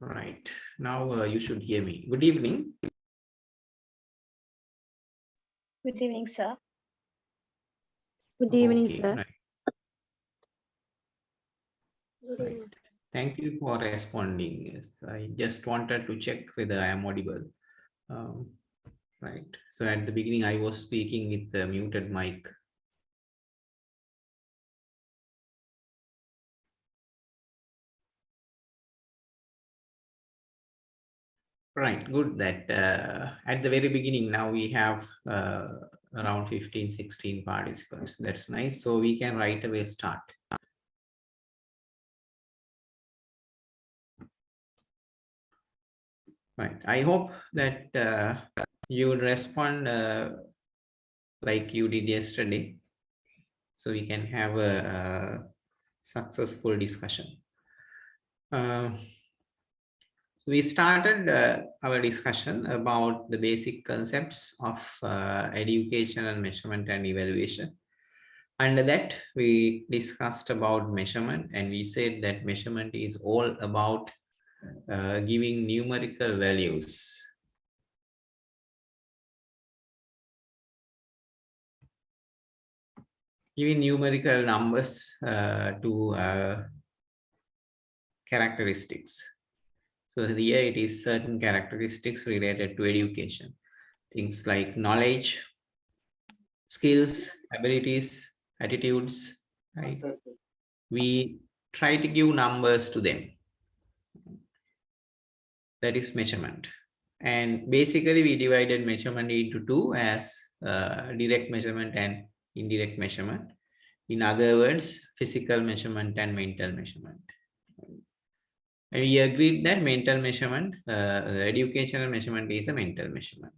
Right. Now you should hear me. Good evening. Good evening, sir. Good evening, Okay, sir. right. Right. Thank you for responding. Yes, I just wanted to check whether I am audible. Right. So at the beginning, I was speaking with the muted mic. Right, good that at the very beginning, now we have around 15, 16 participants. That's nice. So we can right away start. Right. I hope that you would respond like you did yesterday, so we can have a successful discussion. We started our discussion about the basic concepts of education and measurement and evaluation. Under that, we discussed about measurement, and we said that measurement is all about giving numerical values. Giving numerical numbers to characteristics. So here it is certain characteristics related to education. Things like knowledge, skills, abilities, attitudes, right? We try to give numbers to them. That is measurement. And basically we divided measurement into two as direct measurement and indirect measurement. In other words, physical measurement and mental measurement. And we agreed that mental measurement, educational measurement is a mental measurement.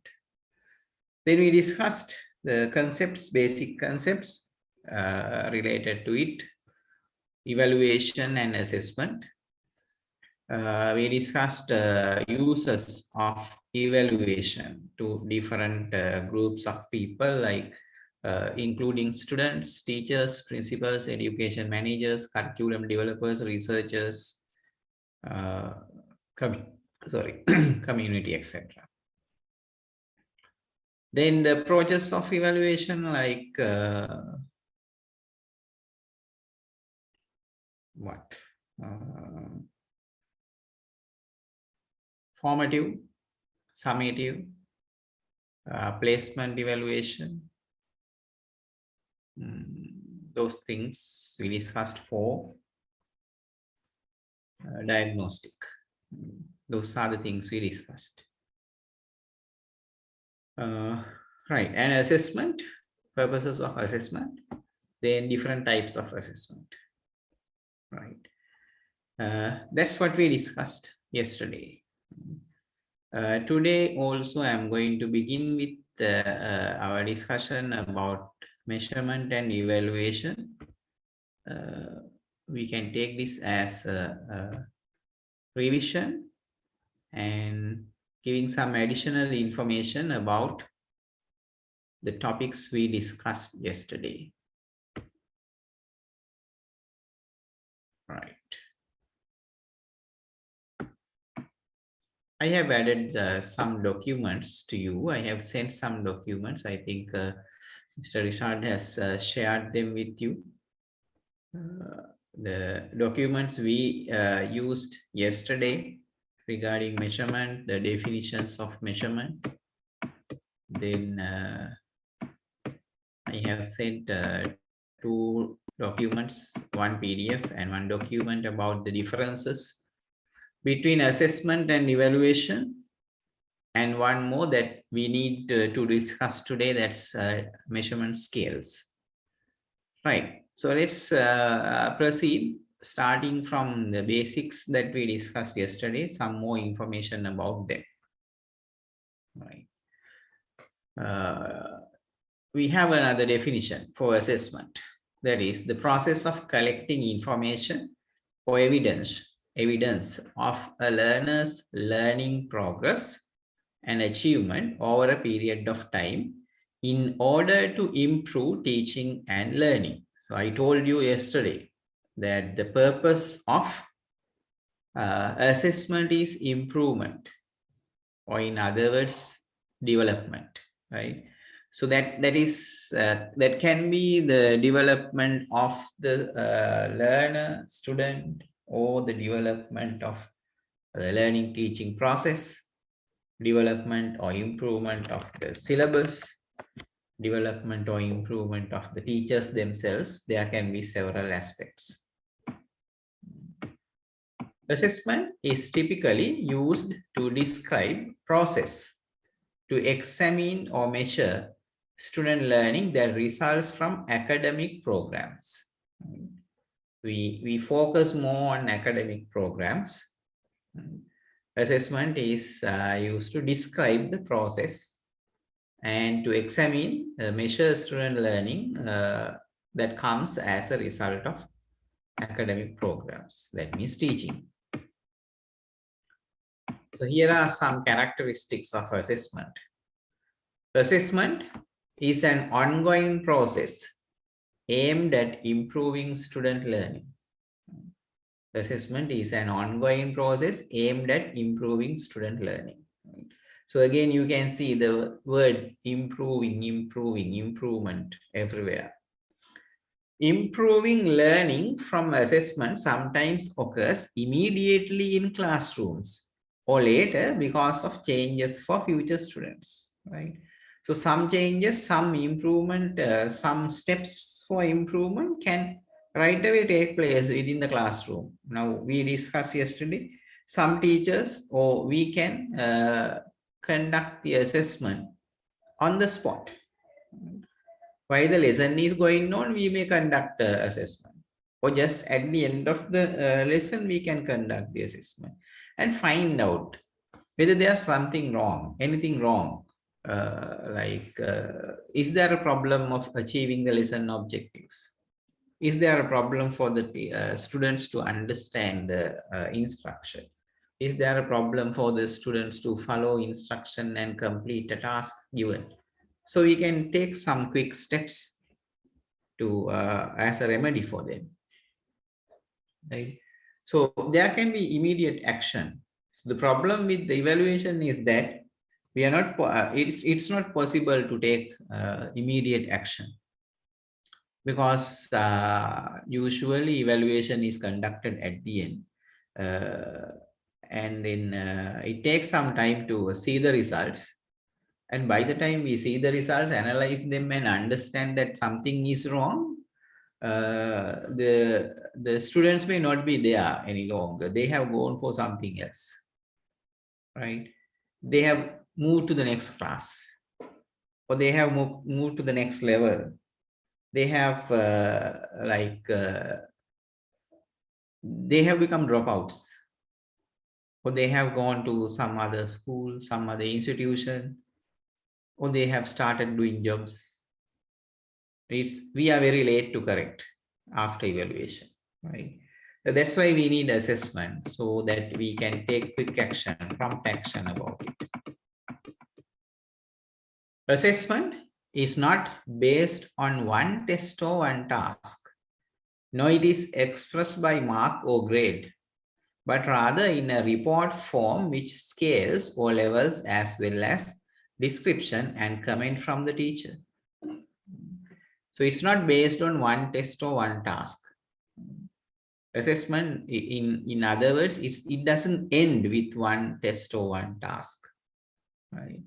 Then we discussed the concepts, basic concepts related to it, evaluation and assessment. We discussed uses of evaluation to different groups of people, like including students, teachers, principals, education managers, curriculum developers, researchers, community, etc. Then the process of evaluation, like formative, summative, placement evaluation. Those things we discussed for diagnostic. Those are the things we discussed. Right, and assessment, purposes of assessment, then different types of assessment. Right. That's what we discussed yesterday. Today also I'm going to begin with our discussion about measurement and evaluation. We can take this as a revision and giving some additional information about the topics we discussed yesterday. Right. I have added some documents to you. I have sent some documents. I think Mr. Richard has shared them with you. The documents we used yesterday regarding measurement, the definitions of measurement. Then I have sent two documents, one PDF and one document about the differences between assessment and evaluation, and one more that we need to discuss today, that's measurement scales. Right, so let's proceed, starting from the basics that we discussed yesterday, some more information about them. Right. We have another definition for assessment, that is the process of collecting information or evidence of a learner's learning progress and achievement over a period of time in order to improve teaching and learning. So I told you yesterday that the purpose of assessment is improvement, or in other words, development, right? So that can be the development of the learner, student, or the development of the learning teaching process, development or improvement of the syllabus, development or improvement of the teachers themselves. There can be several aspects. Assessment is typically used to describe process to examine or measure student learning that results from academic programs. We focus more on academic programs. Assessment is used to describe the process and to examine, measure student learning that comes as a result of academic programs, that means teaching. So here are some characteristics of assessment. Assessment is an ongoing process aimed at improving student learning. Assessment is an ongoing process aimed at improving student learning. So again, you can see the word improving, improvement everywhere. Improving learning from assessment sometimes occurs immediately in classrooms or later because of changes for future students, right? So some changes, some improvement, some steps for improvement can right away take place within the classroom. Now, we discussed yesterday, some teachers or we can conduct the assessment on the spot. While the lesson is going on, we may conduct assessment, or just at the end of the lesson, we can conduct the assessment and find out whether there's something wrong, anything wrong. Is there a problem of achieving the lesson objectives? Is there a problem for the students to understand the instruction? Is there a problem for the students to follow instruction and complete a task given? So we can take some quick steps to as a remedy for them, right? So there can be immediate action. So the problem with the evaluation is that we are not, it's not possible to take immediate action, because usually evaluation is conducted at the end, and then it takes some time to see the results. And by the time we see the results, analyze them and understand that something is wrong, the students may not be there any longer. They have gone for something else, right? They have moved to the next class, or they have moved to the next level. They have they have become dropouts, or they have gone to some other school, some other institution, or they have started doing jobs. We are very late to correct after evaluation, right? So that's why we need assessment, so that we can take quick action, prompt action about it. Assessment is not based on one test or one task. No, it is expressed by mark or grade, but rather in a report form which scales or levels as well as description and comment from the teacher. So it's not based on one test or one task. Assessment, in other words, it doesn't end with one test or one task, right?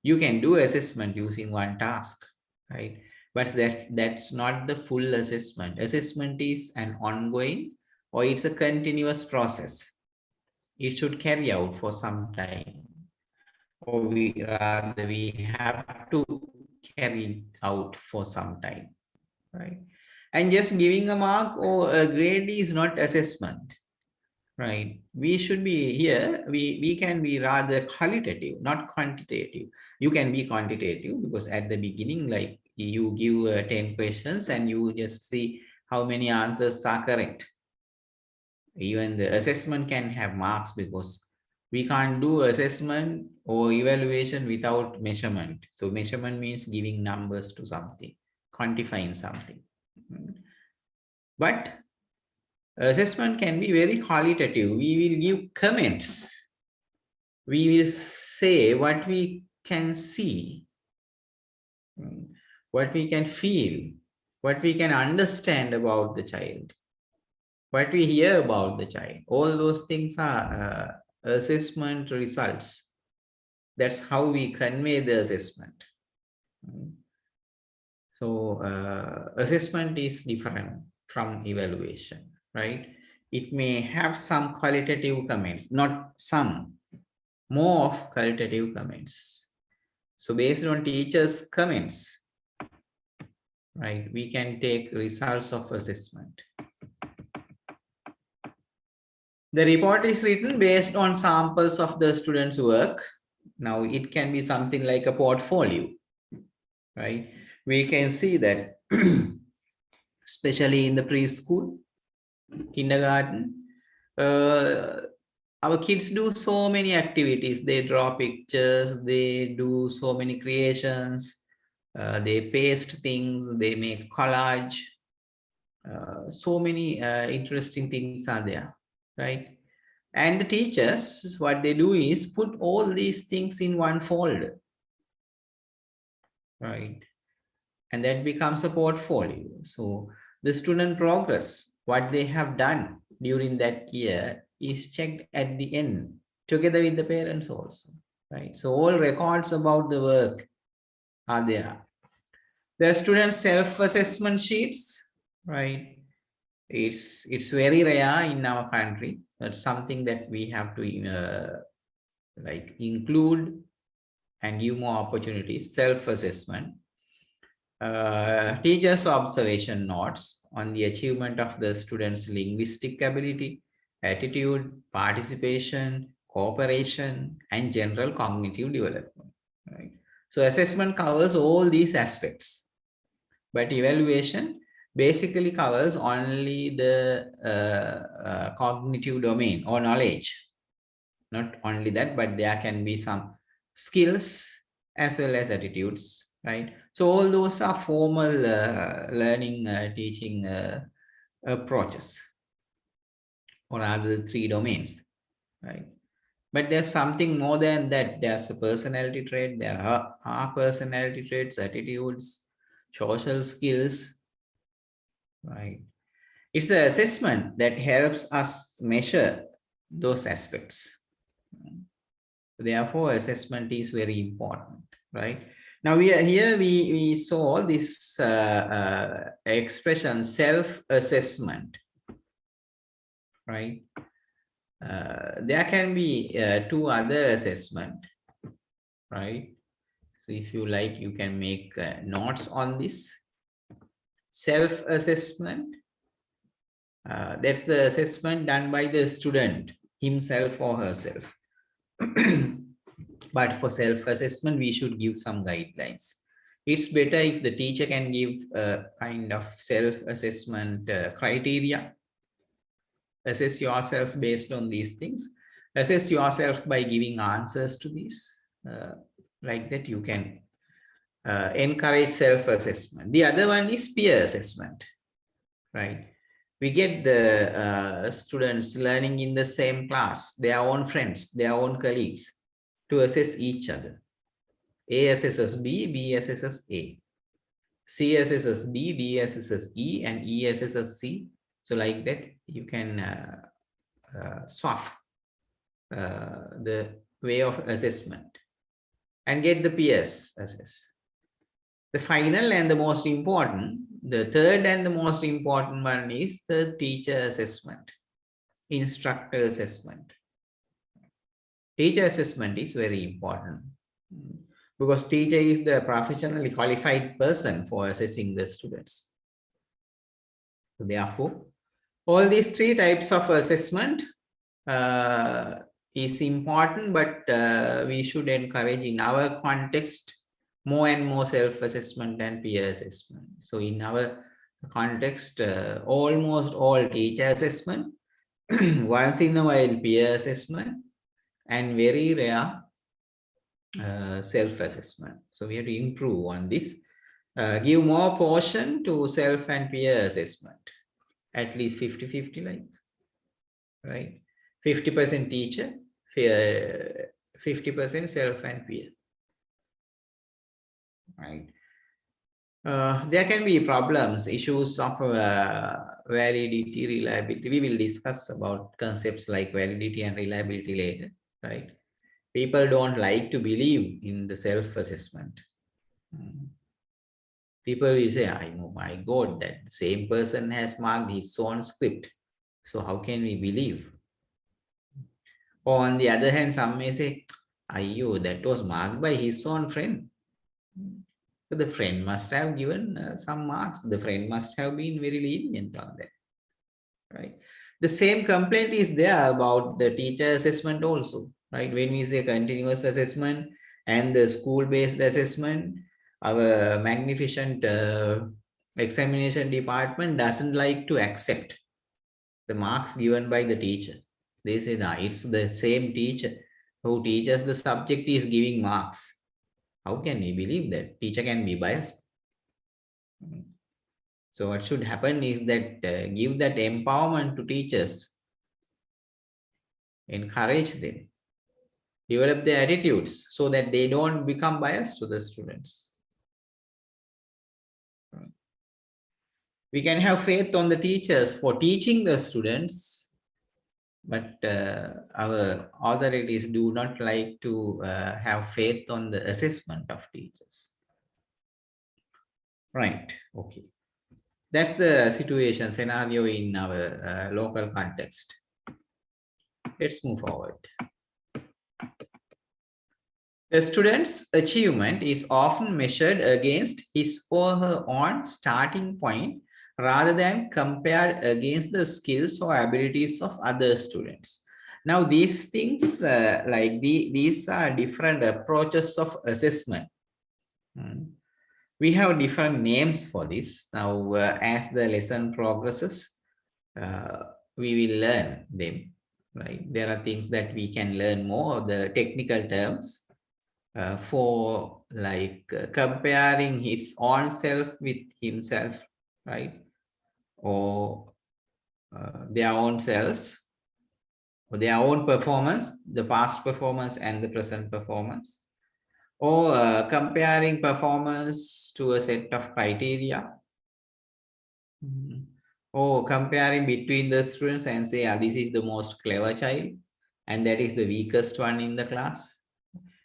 You can do assessment using one task, right? But that's not the full assessment. Assessment is an ongoing, or it's a continuous process. It should carry out for some time, or we have to carry it out for some time, right? And just giving a mark or a grade is not assessment, right? We should be here, we can be rather qualitative, not quantitative. You can be quantitative because at the beginning, like you give 10 questions and you just see how many answers are correct. Even the assessment can have marks, because we can't do assessment or evaluation without measurement. So measurement means giving numbers to something, quantifying something. But Assessment can be very qualitative. We will give comments. We will say what we can see, what we can feel, what we can understand about the child, what we hear about the child. All those things are assessment results. That's how we convey the assessment. So assessment is different from evaluation, right? It may have some qualitative comments, not some, more of qualitative comments. So based on teachers' comments, right, we can take results of assessment. The report is written based on samples of the students' work. Now it can be something like a portfolio, right? We can see that especially in the preschool, kindergarten, our kids do so many activities. They draw pictures, they do so many creations, they paste things, they make collage. So many interesting things are there, right? And the teachers, what they do is put all these things in one folder, right? And that becomes a portfolio. So the student progress, what they have done during that year, is checked at the end together with the parents also, right? So all records about the work are there. The student self-assessment sheets, right? It's very rare in our country. That's something that we have to like include and give more opportunities. Self-assessment. Teachers' observation notes on the achievement of the students' linguistic ability, attitude, participation, cooperation, and general cognitive development. Right? So assessment covers all these aspects, but evaluation basically covers only the cognitive domain or knowledge. Not only that, but there can be some skills as well as attitudes, right? So all those are formal learning, teaching approaches, or rather 3 domains, right? But there's something more than that. There's a personality trait, there are personality traits, attitudes, social skills, right? It's the assessment that helps us measure those aspects. Therefore, assessment is very important, right? Now we are here, we saw this expression self-assessment, right? There can be 2 other assessment, right? So if you like, you can make notes on this. Self-assessment, that's the assessment done by the student himself or herself. But for self-assessment, we should give some guidelines. It's better if the teacher can give a kind of self-assessment criteria. Assess yourself based on these things. Assess yourself by giving answers to these. Like that, you can encourage self-assessment. The other one is peer assessment, right? We get the students learning in the same class, their own friends, their own colleagues, to assess each other. A assesses B, B assesses A. C assesses D, D assesses E, and E assesses C. So like that, you can swap the way of assessment and get the peers assess. The final and the most important, the third and the most important one is the teacher assessment, instructor assessment. Teacher assessment is very important because teacher is the professionally qualified person for assessing the students. So therefore, all these 3 types of assessment is important, but we should encourage in our context more and more self-assessment and peer assessment. So in our context, almost all teacher assessment, once in a while peer assessment, and very rare self-assessment. So we have to improve on this. Give more portion to self and peer assessment, at least 50-50, like, right? 50% teacher, 50% self and peer, right? There can be problems, issues of validity, reliability. We will discuss about concepts like validity and reliability later, right? People don't like to believe in the self-assessment. People will say, I know, my God, that same person has marked his own script. So how can we believe? Or on the other hand, some may say, Ayo, that was marked by his own friend. So the friend must have given some marks. The friend must have been very lenient on that, right? The same complaint is there about the teacher assessment also, right? When we say continuous assessment and the school-based assessment, our magnificent examination department doesn't like to accept the marks given by the teacher. They say that it's the same teacher who teaches the subject is giving marks. How can we believe that? Teacher can be biased. So what should happen is that give that empowerment to teachers, encourage them, develop their attitudes so that they don't become biased to the students. We can have faith on the teachers for teaching the students, but our authorities do not like to have faith on the assessment of teachers. Right, okay. That's the situation scenario in our local context. Let's move forward. A student's achievement is often measured against his or her own starting point rather than compared against the skills or abilities of other students. Now, these things these are different approaches of assessment. We have different names for this. Now, as the lesson progresses, we will learn them, right? There are things that we can learn more of the technical terms for like comparing his own self with himself, right? Or their own selves, or their own performance, the past performance and the present performance, or comparing performance to a set of criteria, or comparing between the students and say, this is the most clever child and that is the weakest one in the class.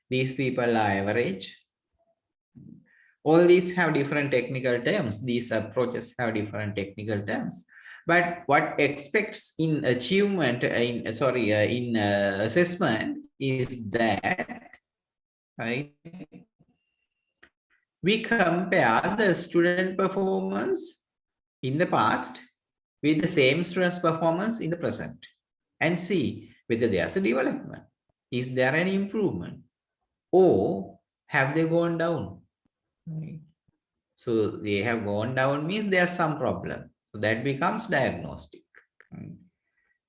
These people are average. All these have different technical terms. These approaches have different technical terms. But what expects in achievement, in assessment is that, right, we compare the student performance in the past with the same student's performance in the present and see whether there's a development. Is there an improvement? Or have they gone down? Right. So they have gone down means there's some problem. So that becomes diagnostic.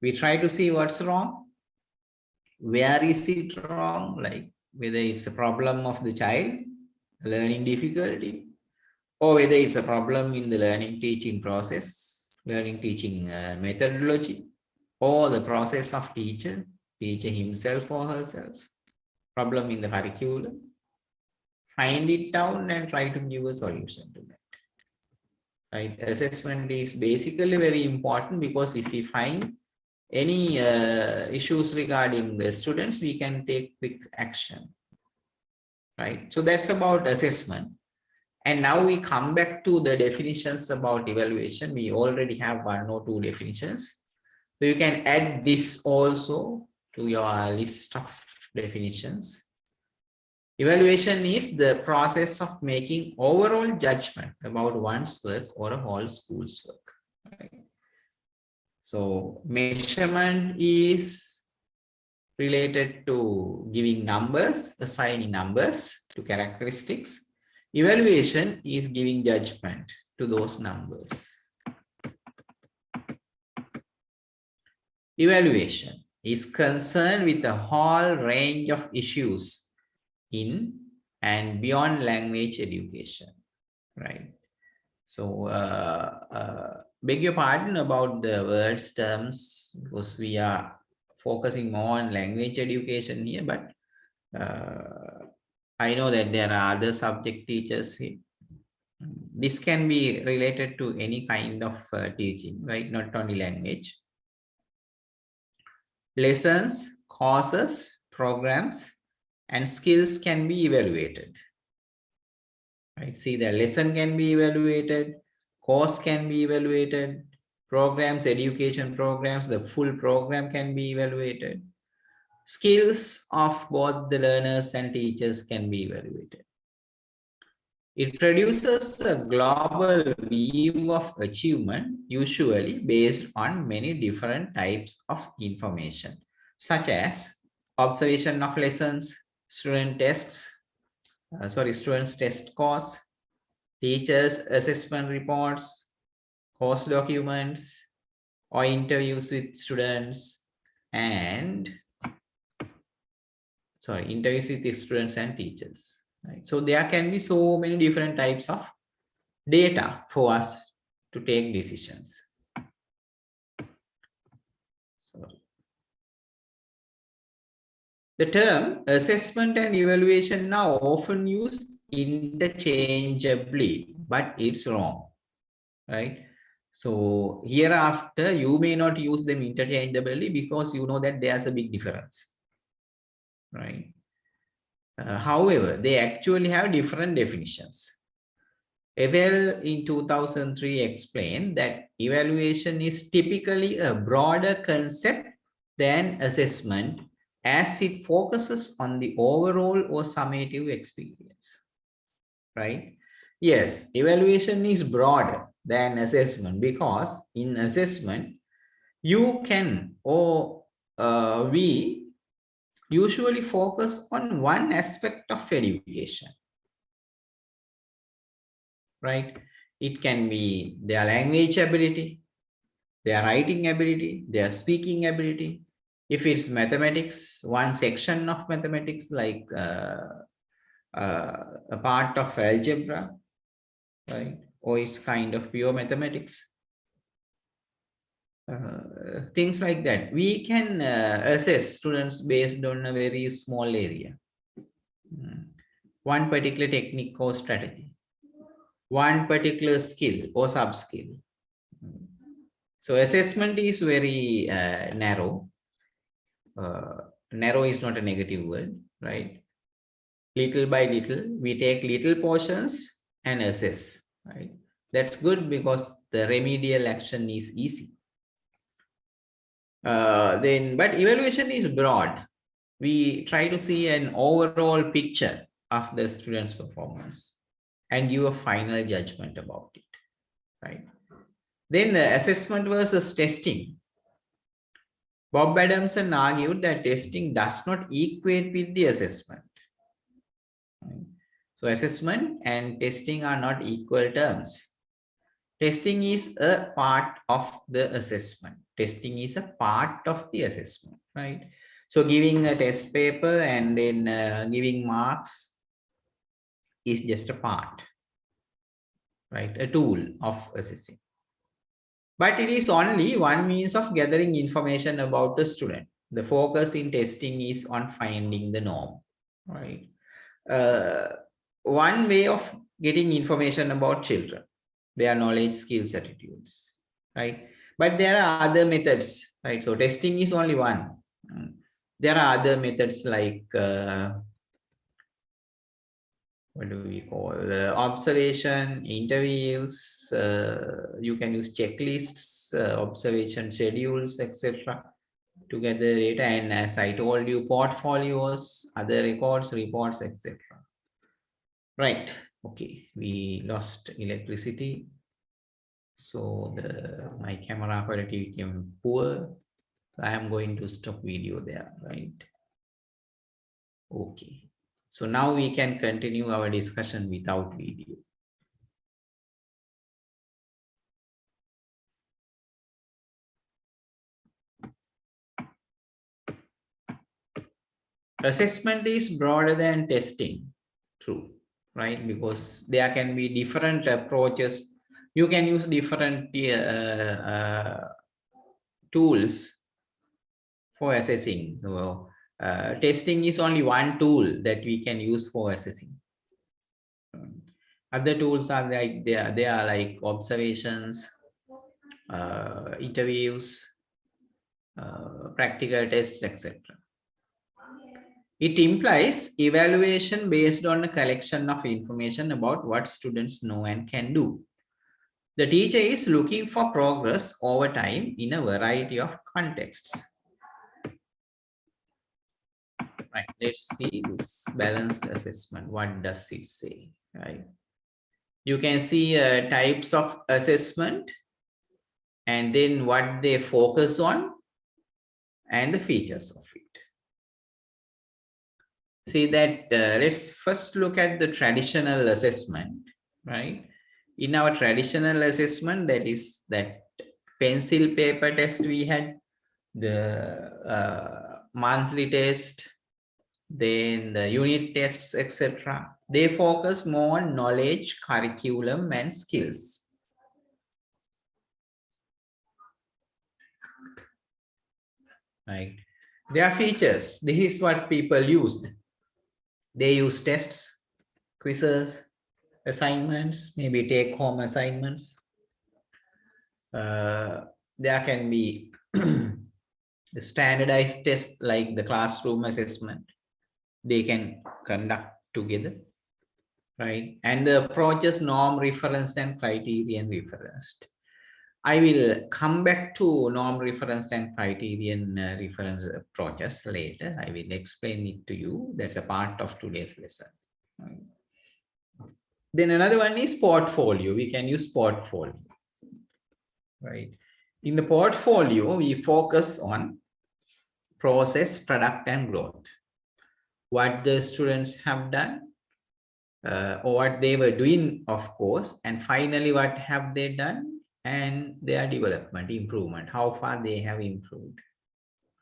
We try to see what's wrong. Where is it wrong? Like whether it's a problem of the child, learning difficulty, or whether it's a problem in the learning teaching process, learning teaching methodology, or the process of teacher himself or herself, problem in the curriculum. Find it down and try to give a solution to that. Right? Assessment is basically very important because if we find any issues regarding the students, we can take quick action. Right? So that's about assessment. And now we come back to the definitions about evaluation. We already have 1 or 2 definitions. So you can add this also to your list of definitions. Evaluation is the process of making overall judgment about one's work or a whole school's work. Right? So measurement is related to giving numbers, assigning numbers to characteristics. Evaluation is giving judgment to those numbers. Evaluation is concerned with a whole range of issues in and beyond language education, right? So beg your pardon about the words, terms, because we are focusing more on language education here, but I know that there are other subject teachers here. This can be related to any kind of teaching, right? Not only language. Lessons, courses, programs, and skills can be evaluated. Right? See, the lesson can be evaluated, course can be evaluated, programs, education programs, the full program can be evaluated. Skills of both the learners and teachers can be evaluated. It produces a global view of achievement, usually based on many different types of information, such as observation of lessons, students test scores, teachers' assessment reports, course documents, or interviews with students, and interviews with the students and teachers. Right? So there can be so many different types of data for us to take decisions. The term assessment and evaluation now often used interchangeably, but it's wrong, right? So hereafter, you may not use them interchangeably because you know that there's a big difference, right? However, they actually have different definitions. Evel in 2003 explained that evaluation is typically a broader concept than assessment, as it focuses on the overall or summative experience, right? Yes, evaluation is broader than assessment because in assessment, you can or we usually focus on one aspect of education, right? It can be their language ability, their writing ability, their speaking ability. If it's mathematics, one section of mathematics, like a part of algebra, right? Or it's kind of pure mathematics. Things like that. We can assess students based on a very small area. One particular technique or strategy. One particular skill or sub-skill. So assessment is very narrow. Narrow is not a negative word, right? Little by little, we take little portions and assess, right? That's good because the remedial action is easy. But evaluation is broad. We try to see an overall picture of the student's performance and give a final judgment about it, right? Then the assessment versus testing. Bob Adamson argued that testing does not equate with the assessment. So assessment and testing are not equal terms. Testing is a part of the assessment. Testing is a part of the assessment, right? So giving a test paper and then giving marks is just a part, right? A tool of assessing. But it is only one means of gathering information about the student. The focus in testing is on finding the norm, right? One way of getting information about children, their knowledge, skills, attitudes, right? But there are other methods, right? So testing is only one. There are other methods like what do we call observation, interviews. You can use checklists, observation schedules, etc. to gather data. And as I told you, portfolios, other records, reports, etc. Right. Okay. We lost electricity, so my camera quality became poor. I am going to stop video there. Right. Okay. So now we can continue our discussion without video. Assessment is broader than testing, true, right? Because there can be different approaches You can use different tools for assessing. So testing is only one tool that we can use for assessing. Other tools are like they are like observations, interviews, practical tests, etc. It implies evaluation based on a collection of information about what students know and can do. The teacher is looking for progress over time in a variety of contexts. Right, let's see this balanced assessment. What does it say? Right, you can see types of assessment and then what they focus on and the features of it. See that let's first look at the traditional assessment, right? In our traditional assessment, that is that pencil paper test we had, the monthly test, then the unit tests, etc. They focus more on knowledge, curriculum, and skills. Right? Their features, this is what people used. They use tests, quizzes, assignments, maybe take home assignments. There can be the standardized test like the classroom assessment. They can conduct together, right? And the approaches norm referenced and criterion referenced. I will come back to norm referenced and criterion reference approaches later. I will explain it to you. That's a part of today's lesson. Right? Then another one is portfolio. We can use portfolio, right? In the portfolio, we focus on process, product, and growth. What the students have done, or what they were doing, of course, and finally, what have they done, and their development, improvement, how far they have improved,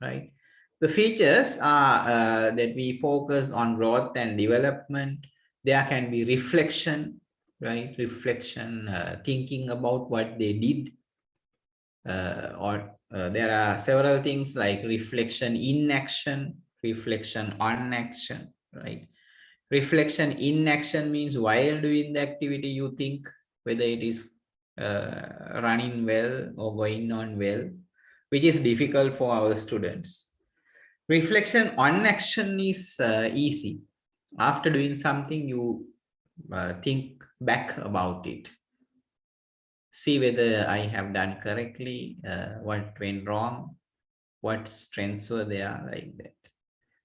right? The features are that we focus on growth and development. There can be reflection, right? Reflection, thinking about what they did, or there are several things like reflection in action, reflection on action, right? Reflection in action means while doing the activity, you think whether it is running well or going on well, which is difficult for our students. Reflection on action is easy. After doing something, you think back about it. See whether I have done correctly, what went wrong, what strengths were there, like that.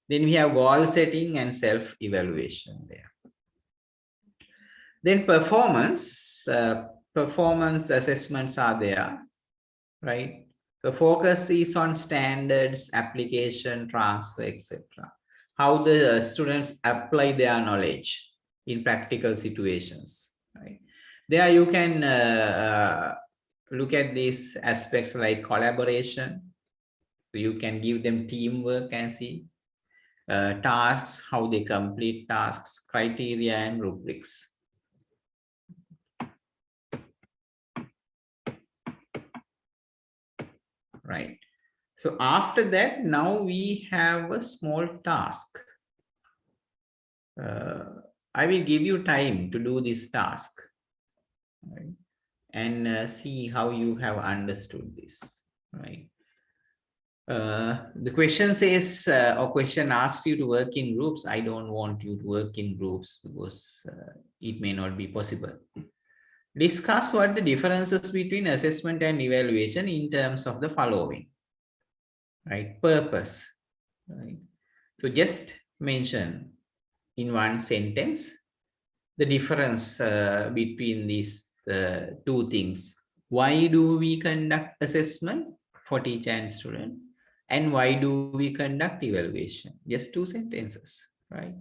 Then we have goal setting and self-evaluation there. Then performance assessments are there, right? The focus is on standards, application, transfer, etc. How the students apply their knowledge in practical situations, right? There you can look at these aspects like collaboration. You can give them teamwork and see tasks, how they complete tasks, criteria, and rubrics. Right. So after that, now we have a small task. I will give you time to do this task, right? And see how you have understood this, right? The question says, or question asks you to work in groups. I don't want you to work in groups because it may not be possible. Discuss what the differences between assessment and evaluation in terms of the following, right? Purpose, right? So just mention in one sentence the difference between these two things. Why do we conduct assessment for teacher and student? And why do we conduct evaluation? Just two sentences, right?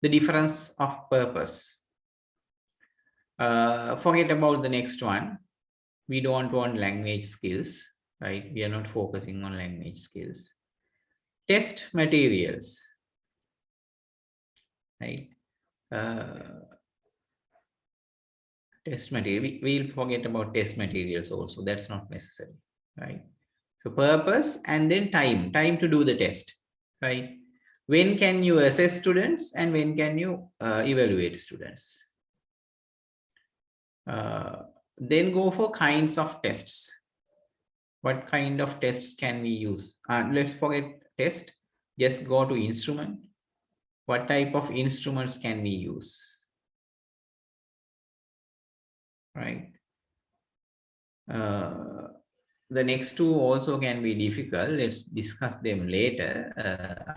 The difference of purpose. Forget about the next one. We don't want language skills, right? We are not focusing on language skills. Test materials, right? test material. We'll forget about test materials also. That's not necessary, right? So purpose and then time to do the test, right? When can you assess students and when can you evaluate students? Then go for kinds of tests. What kind of tests can we use? Let's forget test. Just go to instrument. What type of instruments can we use? Right. The next two also can be difficult. Let's discuss them later.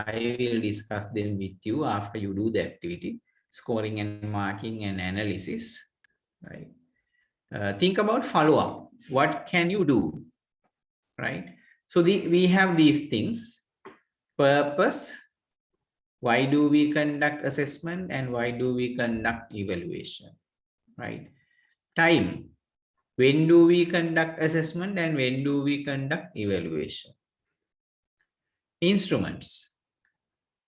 I will discuss them with you after you do the activity, scoring and marking and analysis. Right. Think about follow-up. What can you do? Right. So we have these things. Purpose. Why do we conduct assessment and why do we conduct evaluation? Right. Time. When do we conduct assessment and when do we conduct evaluation? Instruments.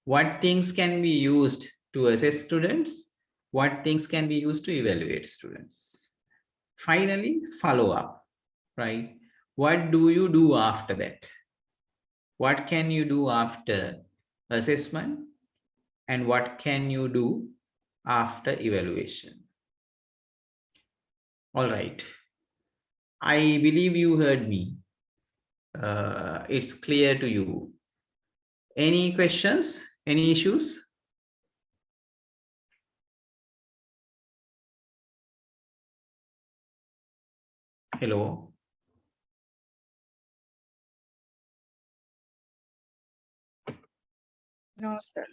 What things can be used to assess students? What things can be used to evaluate students? Finally, follow up, right? What do you do after that? What can you do after assessment? And what can you do after evaluation? All right. I believe you heard me. It's clear to you. Any questions? Any issues? Hello. No, sir.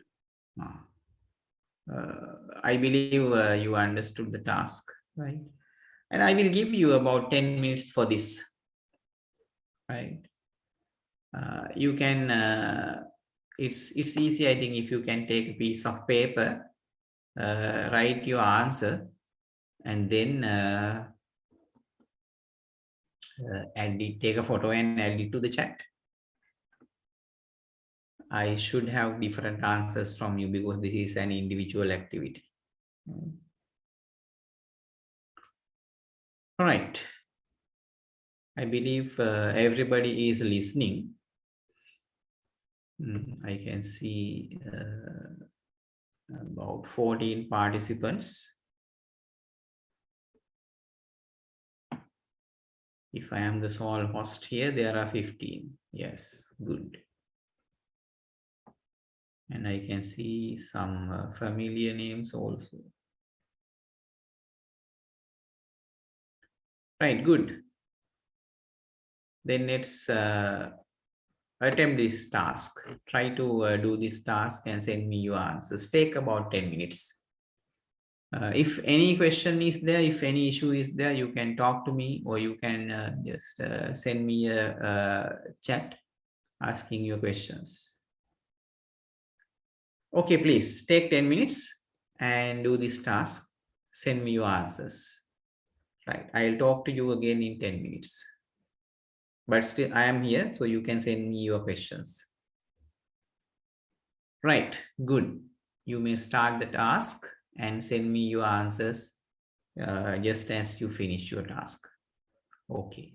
I believe you understood the task, right? And I will give you about 10 minutes for this, right? You can, it's easy, I think, if you can take a piece of paper, write your answer, and then add it, take a photo and add it to the chat. I should have different answers from you because this is an individual activity. All right. I believe everybody is listening. I can see about 14 participants. If I am the sole host here, there are 15. Yes, good. And I can see some familiar names also. Right, good. Then let's attempt this task. Try to do this task and send me your answers. Take about 10 minutes. If any question is there, if any issue is there, you can talk to me or you can just send me a chat asking your questions. Okay, please take 10 minutes and do this task. Send me your answers. Right, I'll talk to you again in 10 minutes. But still, I am here, so you can send me your questions. Right, good. You may start the task and send me your answers just as you finish your task. Okay.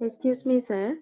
Excuse me, sir.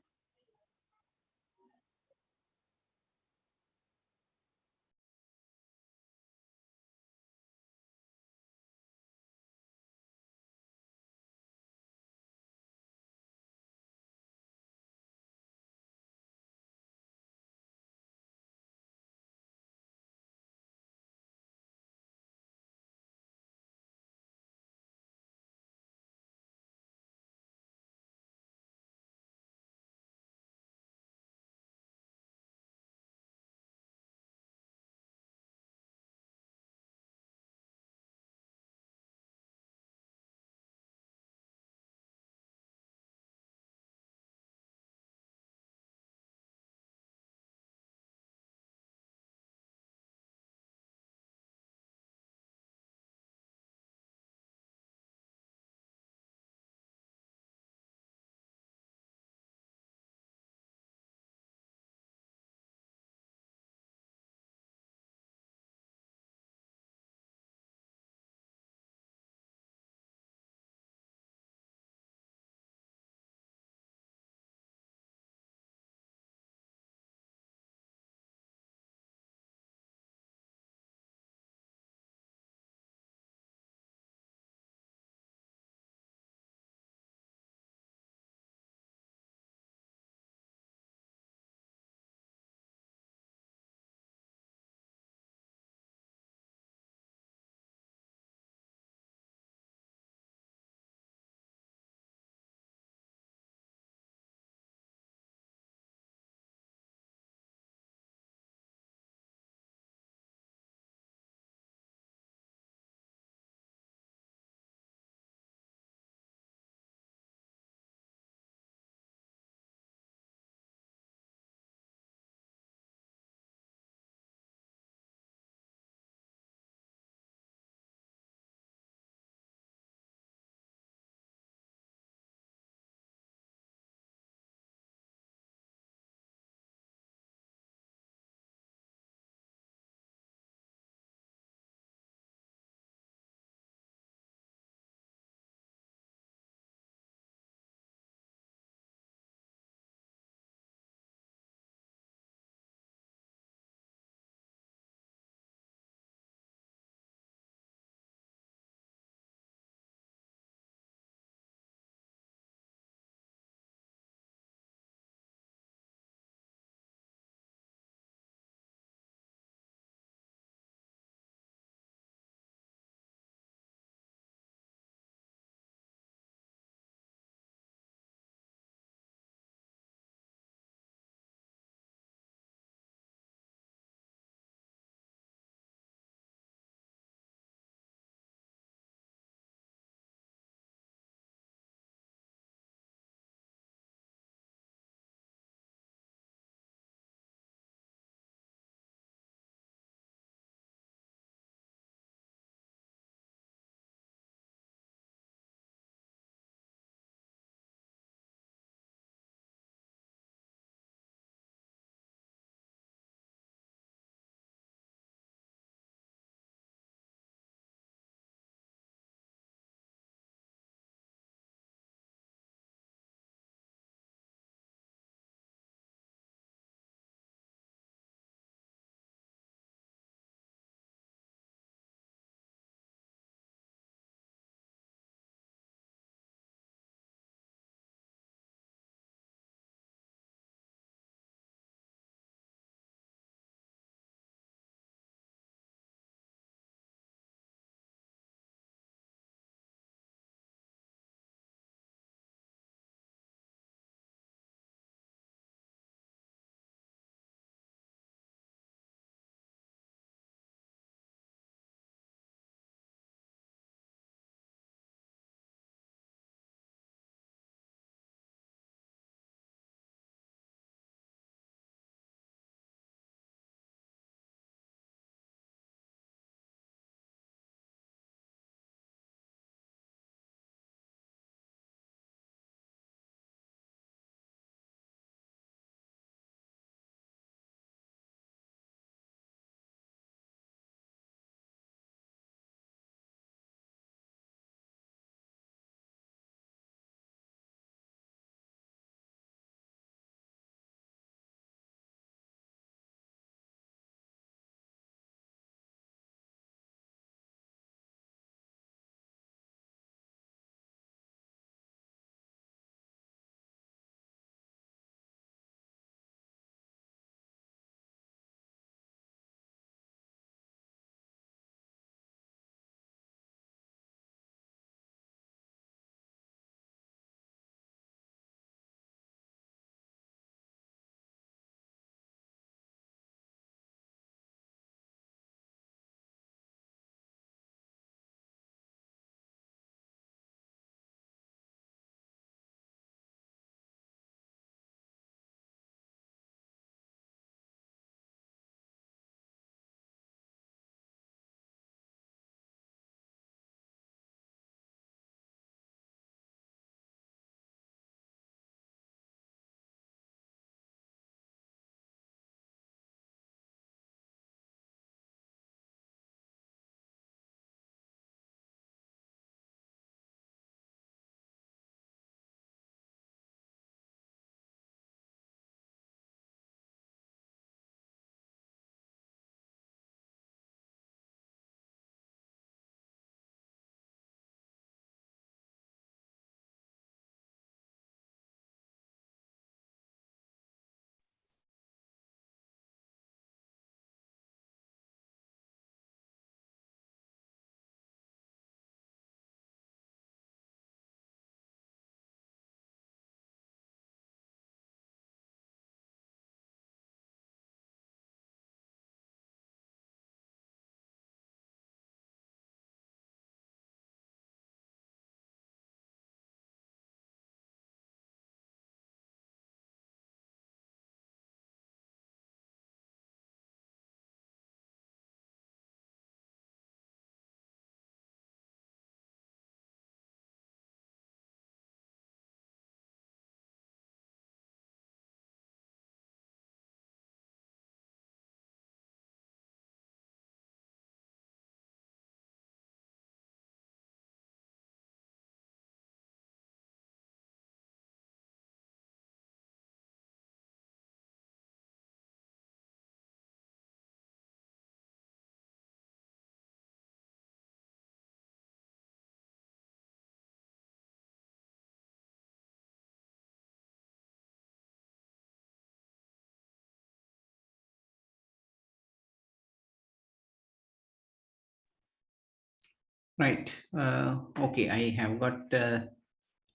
Right. Okay, I have got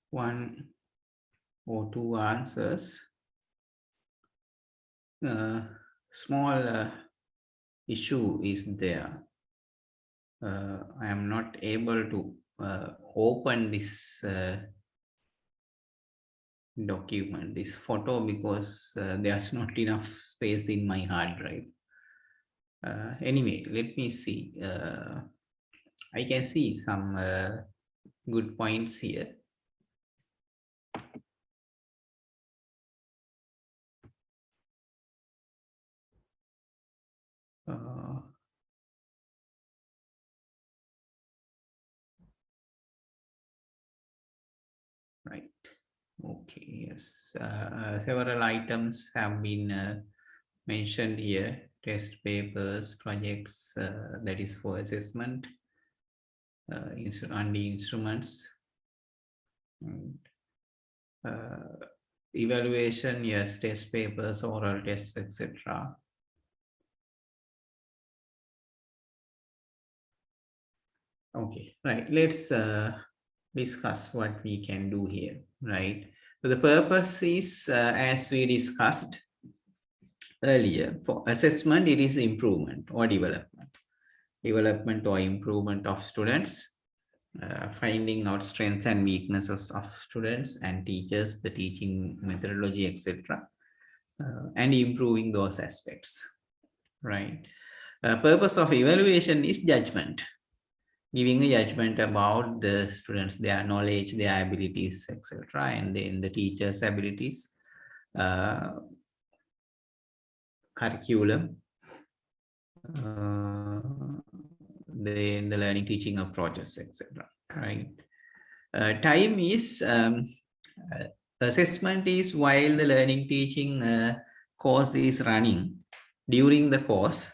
one or two answers. Small issue is there. I am not able to open this document, this photo, because there's not enough space in my hard drive. Anyway, let me see. I can see some good points here. Right. Okay. Yes. Several items have been mentioned here. Test papers, projects, that is for assessment, on the instruments. Evaluation, yes, test papers, oral tests, etc. Okay, right. Let's discuss what we can do here, right? So the purpose is, as we discussed earlier, for assessment, it is improvement or development. Development or improvement of students, finding out strengths and weaknesses of students and teachers, the teaching methodology, etc. And improving those aspects, right? Purpose of evaluation is judgment, giving a judgment about the students, their knowledge, their abilities, etc., and then the teacher's abilities, curriculum, then the learning teaching approaches, etc. Right. Time is assessment is while the learning teaching course is running. During the course,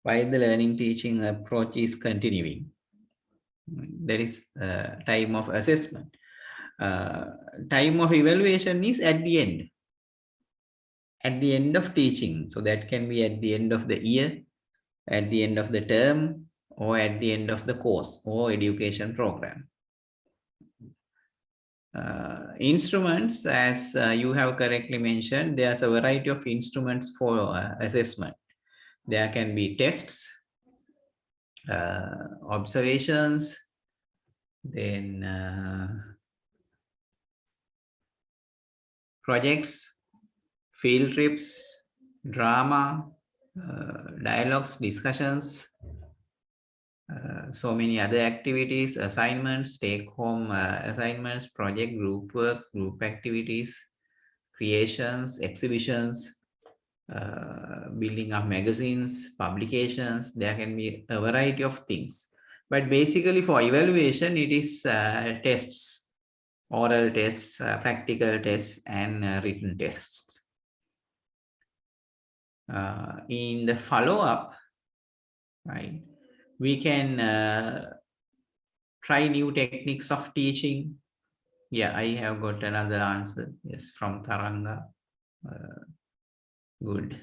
while the learning teaching approach is continuing, that is time of assessment. Time of evaluation is at the end of teaching. So that can be at the end of the year, at the end of the term, or at the end of the course or education program. Instruments, as you have correctly mentioned, there's a variety of instruments for assessment. There can be tests, observations, then projects, field trips, drama, dialogues, discussions, so many other activities, assignments, take-home assignments, project, group work, group activities, creations, exhibitions, building of magazines, publications. There can be a variety of things. But basically for evaluation, it is tests, oral tests, practical tests, and written tests. In the follow-up, right, we can try new techniques of teaching. Yeah, I have got another answer. Yes, from Taranga. Good.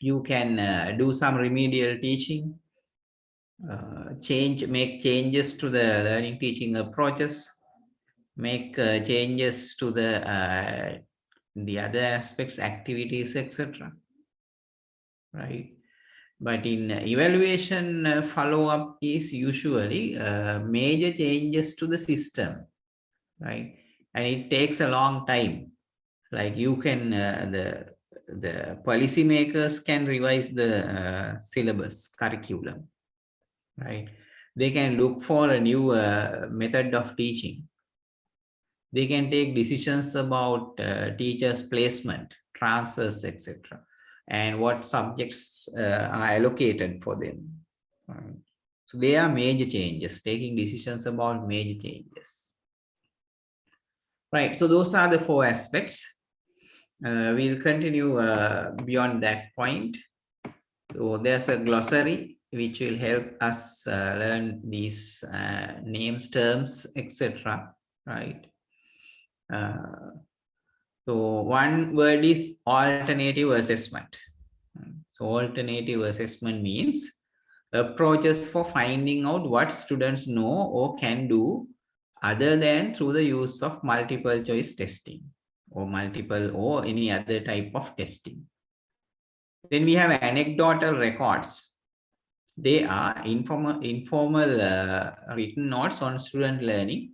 You can do some remedial teaching, make changes to the learning teaching approaches, make changes to the other aspects, activities, etc. Right. But in evaluation, follow-up is usually major changes to the system, right? And it takes a long time. Like you can, the policymakers can revise the syllabus, curriculum, right? They can look for a new method of teaching. They can take decisions about teachers' placement, transfers, etc., and what subjects are allocated for them. So they are major changes, taking decisions about major changes. Right, so those are the 4 aspects. We'll continue beyond that point. So there's a glossary which will help us learn these names, terms, etc. Right. So one word is alternative assessment. So alternative assessment means approaches for finding out what students know or can do other than through the use of multiple choice testing or multiple or any other type of testing. Then we have anecdotal records. They are informal written notes on student learning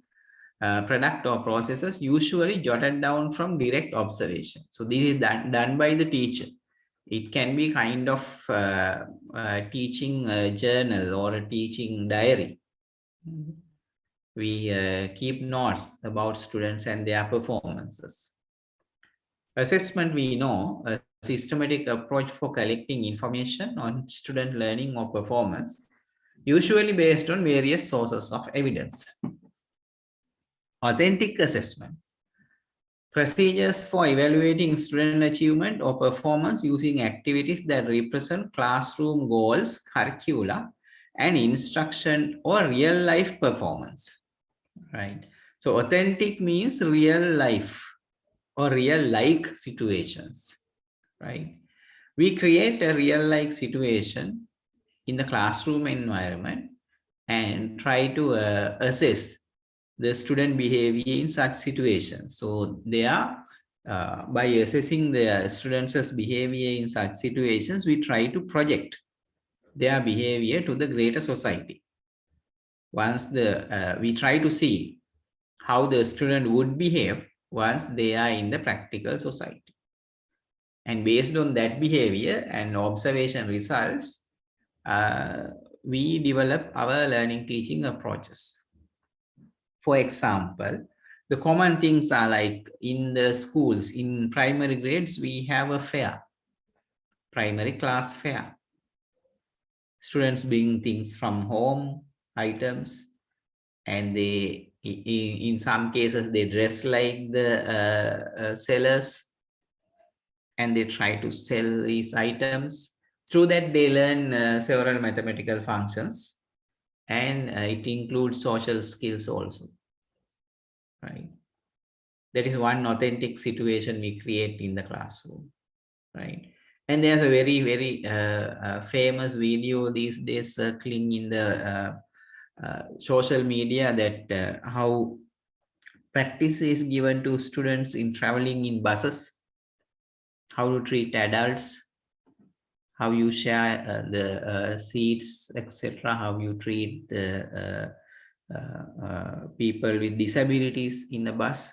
product or processes, usually jotted down from direct observation. So this is done by the teacher. It can be kind of teaching journal or a teaching diary. We keep notes about students and their performances. Assessment, we know, a systematic approach for collecting information on student learning or performance, usually based on various sources of evidence. Authentic assessment. Procedures for evaluating student achievement or performance using activities that represent classroom goals, curricula, and instruction or real life performance, right? So authentic means real life or real like situations, right? We create a real like situation in the classroom environment and try to assess the student behavior in such situations. So they are, by assessing the students' behavior in such situations, we try to project their behavior to the greater society. Once we try to see how the student would behave once they are in the practical society. And based on that behavior and observation results, we develop our learning teaching approaches. For example, the common things are like in the schools, in primary grades, we have a fair, primary class fair. Students bring things from home, items, and they, in some cases, they dress like the sellers and they try to sell these items. Through that, they learn several mathematical functions, and it includes social skills also, right? That is one authentic situation we create in the classroom, right? And there's a very, very famous video these days circling in the social media that how practice is given to students in traveling in buses, how to treat adults, how you share the seats, etc., how you treat the people with disabilities in the bus.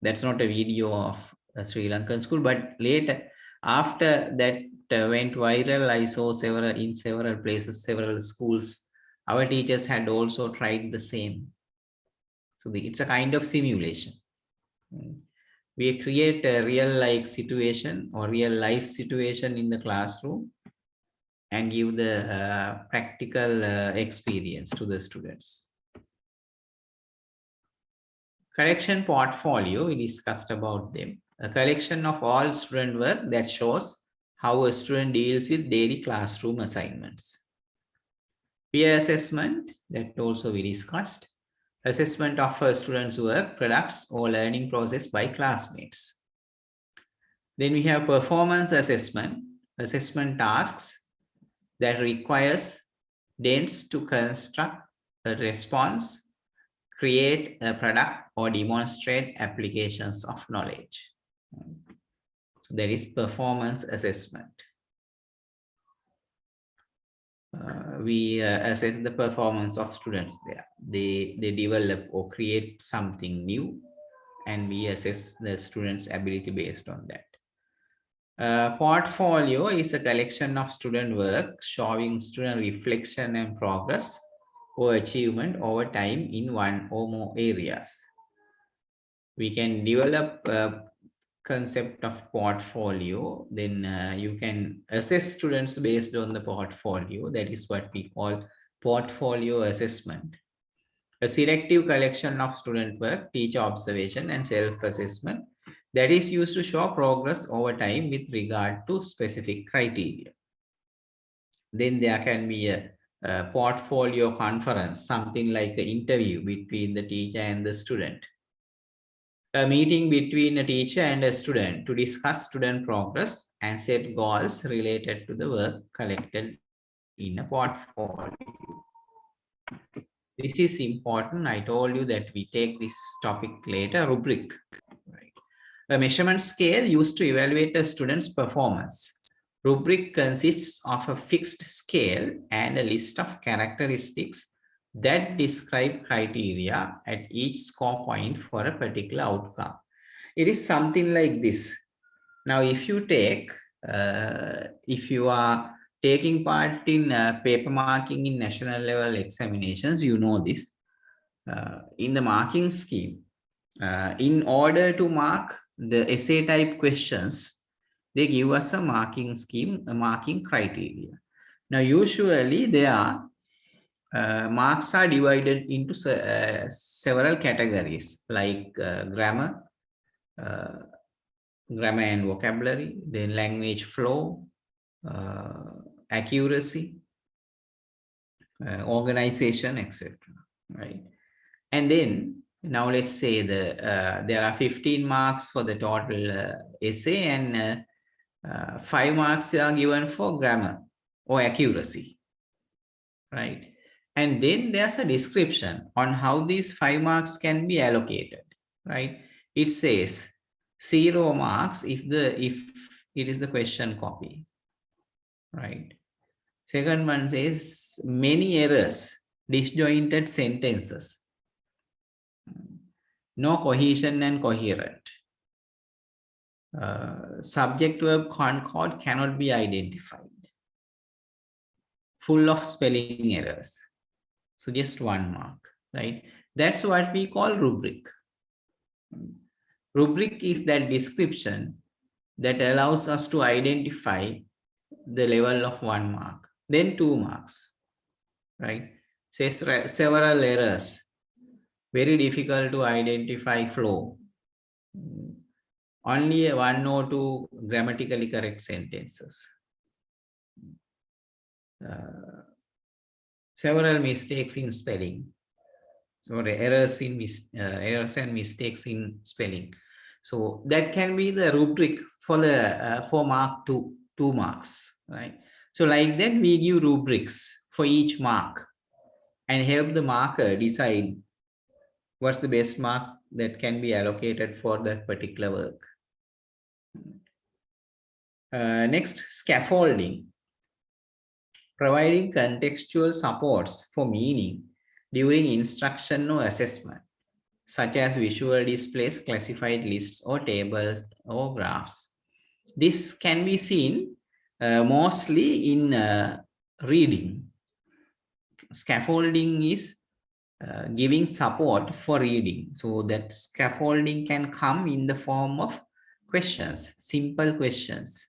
That's not a video of a Sri Lankan school, but later, after that went viral, I saw in several places, several schools, our teachers had also tried the same. So it's a kind of simulation. We create a real like situation or real life situation in the classroom and give the practical experience to the students. Collection portfolio, we discussed about them. A collection of all student work that shows how a student deals with daily classroom assignments. Peer assessment, that also we discussed. Assessment of a student's work, products, or learning process by classmates. Then we have performance assessment, assessment tasks that requires students to construct a response, create a product, or demonstrate applications of knowledge. So there is performance assessment. We assess the performance of students there. They develop or create something new, and we assess the students' ability based on that. Portfolio is a collection of student work showing student reflection and progress or achievement over time in one or more areas. We can develop a concept of portfolio, then you can assess students based on the portfolio. That is what we call portfolio assessment. A selective collection of student work, teacher observation, and self-assessment that is used to show progress over time with regard to specific criteria. Then there can be a portfolio conference, something like an interview between the teacher and the student. A meeting between a teacher and a student to discuss student progress and set goals related to the work collected in a portfolio. This is important. I told you that we take this topic later, rubric. Right. A measurement scale used to evaluate a student's performance. Rubric consists of a fixed scale and a list of characteristics that describe criteria at each score point for a particular outcome. It is something like this. Now, if you are taking part in paper marking in national level examinations, you know this. In the marking scheme, in order to mark the essay type questions, they give us a marking scheme, a marking criteria. Now, usually marks are divided into several categories like grammar and vocabulary, then language flow, accuracy, organization, etc. Right? And then now let's say there are 15 marks for the total essay, and 5 marks are given for grammar or accuracy, right? And then there's a description on how these 5 marks can be allocated, right? It says 0 marks if it is the question copy, right? Second one says many errors, disjointed sentences, no cohesion and coherent. Subject verb concord cannot be identified. Full of spelling errors. So just 1 mark, right? That's what we call rubric. Rubric is that description that allows us to identify the level of 1 mark. Then 2 marks, right? Says several errors. Very difficult to identify flow. Only 1 or 2 grammatically correct sentences. Several mistakes in spelling. So errors and mistakes in spelling. So that can be the rubric for the for mark 2 marks, right? So like that, we give rubrics for each mark and help the marker decide what's the best mark that can be allocated for that particular work. Next, scaffolding. Providing contextual supports for meaning during instruction or assessment, such as visual displays, classified lists, or tables or graphs. This can be seen mostly in reading. Scaffolding is giving support for reading. So that scaffolding can come in the form of questions, simple questions.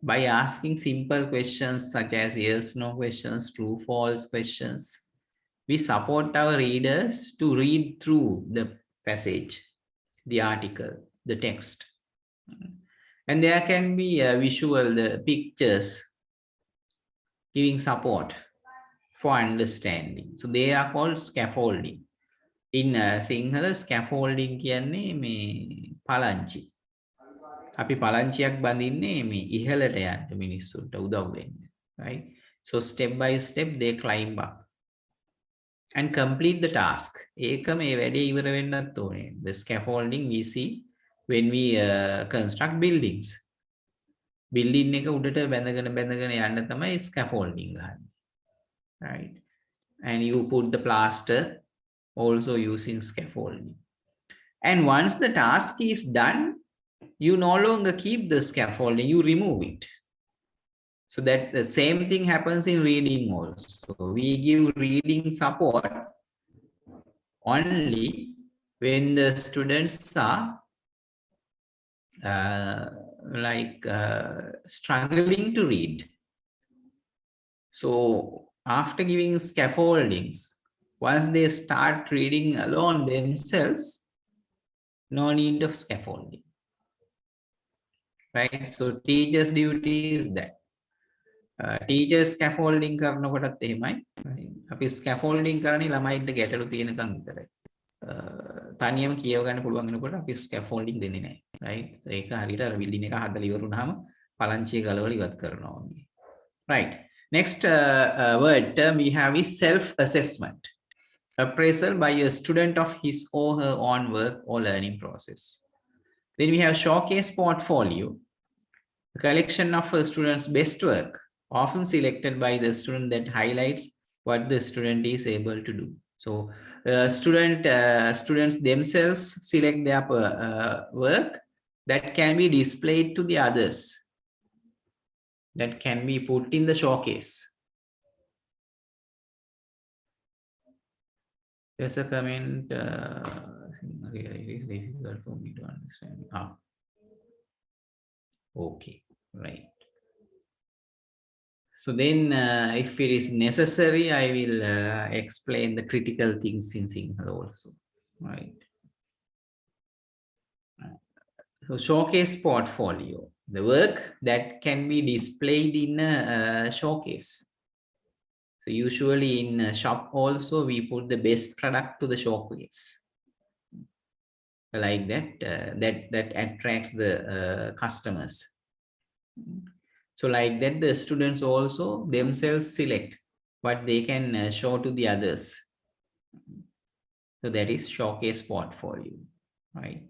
By asking simple questions such as yes, no questions, true, false questions, we support our readers to read through the passage, the article, the text. And there can be visual, the pictures giving support for understanding. So they are called scaffolding. In Sinhala, scaffolding කියන්නේ මේ පලංචි. අපි පලංචියක් බඳින්නේ මේ ඉහළට යන්න මිනිස්සුන්ට උදව් වෙන්න, right? So step by step they climb up and complete the task. ඒක මේ වැඩේ ඉවර වෙන්නත් ඕනේ. The scaffolding we see when we construct buildings. Building එක උඩට බැඳගෙන යන්න තමයි scaffolding ගහන්නේ, right? And you put the plaster also using scaffolding. And once the task is done, you no longer keep the scaffolding, you remove it. So that the same thing happens in reading also. We give reading support only when the students are struggling to read. So after giving scaffoldings, once they start reading alone themselves, no need of scaffolding. Right? So teacher's duty is that. Teachers scaffolding කරනකොටත් එහෙමයි. අපි scaffolding කරන්නේ ළමයින්ට ගැටලු තියෙනකන් විතරයි. තනියම කියව ගන්න පුළුවන් වෙනකොට අපි scaffolding දෙන්නේ නැහැ. Right? ඒක හරියට අර building එක හදලා ඉවර වුණාම පලංචිය ගලවලා ඉවත් කරනවා වගේ. Right? Next word term we have is self-assessment. Appraisal by a student of his or her own work or learning process. Then we have showcase portfolio, a collection of a student's best work, often selected by the student that highlights what the student is able to do. So students themselves select their work that can be displayed to the others, that can be put in the showcase. There's a comment, really it is difficult for me to understand. Okay, right. So then if it is necessary, I will explain the critical things in Sinhala also, right? So showcase portfolio, the work that can be displayed in a showcase. So usually in a shop also, we put the best product to the showcase. Like that, that attracts the customers. So like that, the students also themselves select what they can show to the others. So that is showcase portfolio, right?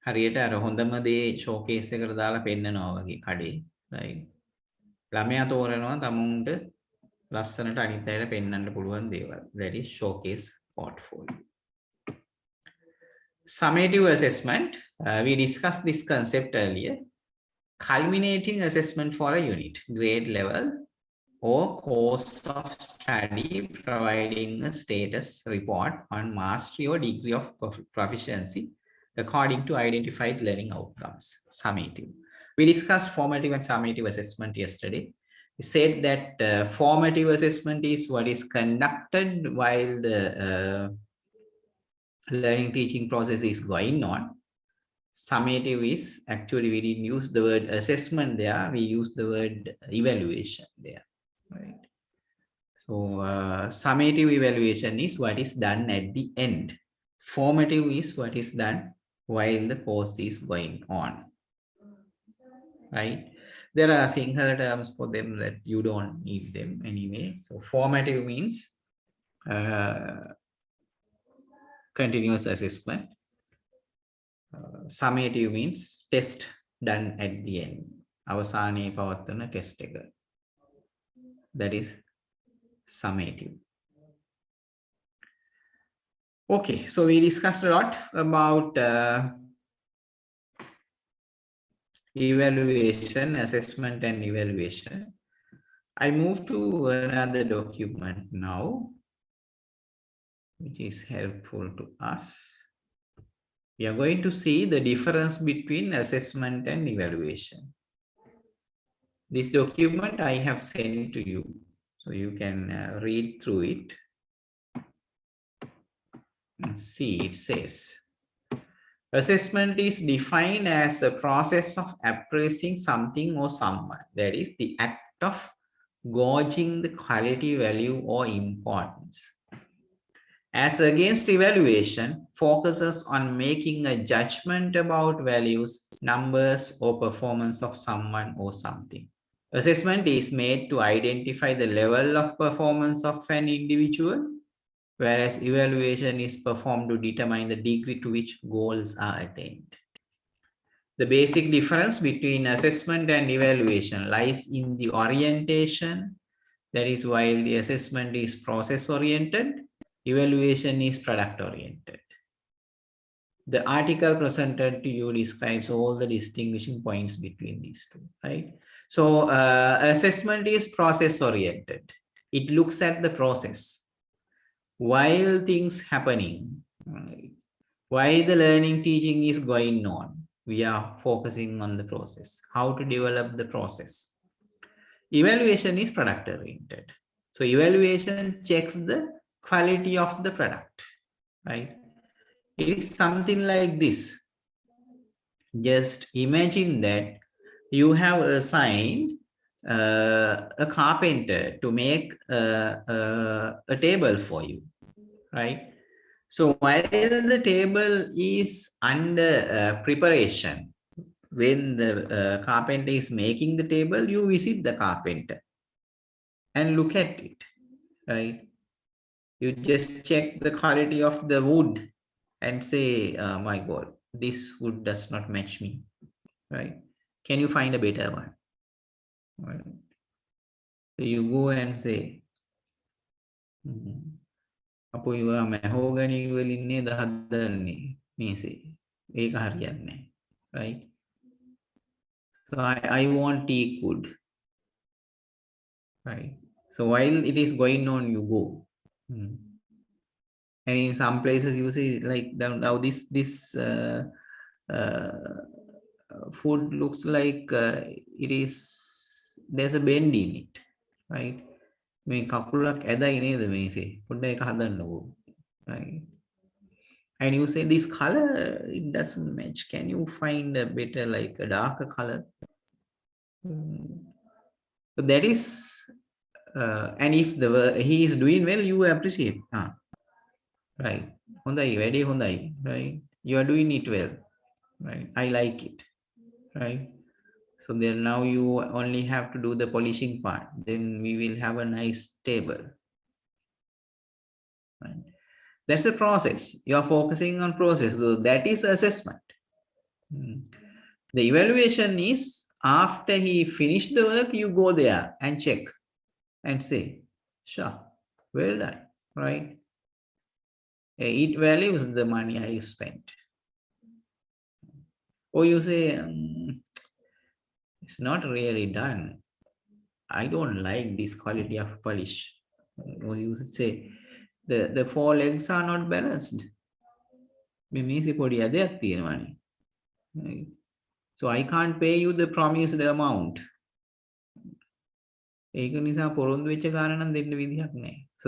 හරියට අර හොඳම දේ showcase එකට දාලා පෙන්නනවා වගේ කඩේ, right? ළමයා තෝරනවා තමුන්ට ලස්සනට අනිත් අයට පෙන්වන්න පුළුවන් දේවල්. That is showcase portfolio. Summative assessment, we discussed this concept earlier. Culminating assessment for a unit, grade level or course of study, providing a status report on mastery or degree of proficiency according to identified learning outcomes. Summative. We discussed formative and summative assessment yesterday. We said that formative assessment is what is conducted while the learning teaching process is going on. Summative is, actually we didn't use the word assessment there, we used the word evaluation there, right? So summative evaluation is what is done at the end. Formative is what is done while the course is going on, right? There are Sinhala terms for them that you don't need them anyway. So formative means continuous assessment. Summative means test done at the end. අවසානයේ පවත්වන test එක. That is summative. Okay, so we discussed a lot about evaluation, assessment and evaluation. I move to another document now, which is helpful to us. We are going to see the difference between assessment and evaluation. This document I have sent to you, so you can read through it and see. It says, assessment is defined as a process of appraising something or someone. That is the act of gauging the quality, value, or importance. As against evaluation, focuses on making a judgment about values, numbers, or performance of someone or something. Assessment is made to identify the level of performance of an individual, whereas evaluation is performed to determine the degree to which goals are attained. The basic difference between assessment and evaluation lies in the orientation. That is, while the assessment is process-oriented, evaluation is product-oriented. The article presented to you describes all the distinguishing points between these two, right? So assessment is process-oriented. It looks at the process. While things happening, right? While the learning teaching is going on, we are focusing on the process, how to develop the process. Evaluation is product-oriented. So evaluation checks the quality of the product, right? It is something like this. Just imagine that you have assigned a carpenter to make a table for you, right? So while the table is under preparation, when the carpenter is making the table, you visit the carpenter. and look at it, right? You just check the quality of the wood and say, my God, this wood does not match me, right? Can you find a better one? Right. So you go and say, අපෝ ඉවා මැහෝගනි වලින් නේද හදන්නේ මේසේ ඒක හරියන්නේ නැහැ, right? So I want teak wood, right? So while it is going on, you go. And in some places you see like now this food looks like it is, there's a bend in it, right? මේ කකුලක් ඇදයි නේද මේසේ පොඩ්ඩක් එක හදන්නකෝ, right? And you say this color, it doesn't match, can you find a better, like a darker color? So that is and if he is doing well, you appreciate, right? Hondai, very hondai, right? You are doing it well, right? I like it, right? So then now you only have to do the polishing part, then we will have a nice table, right? That's a process. You are focusing on process, so that is assessment. The evaluation is after he finished the work, you go there and check and say, sure, well done, right? It values the money I spent. Or you say, it's not really done, I don't like this quality of polish. Or you say, the four legs are not balanced. Right? So I can't pay you the promised amount. So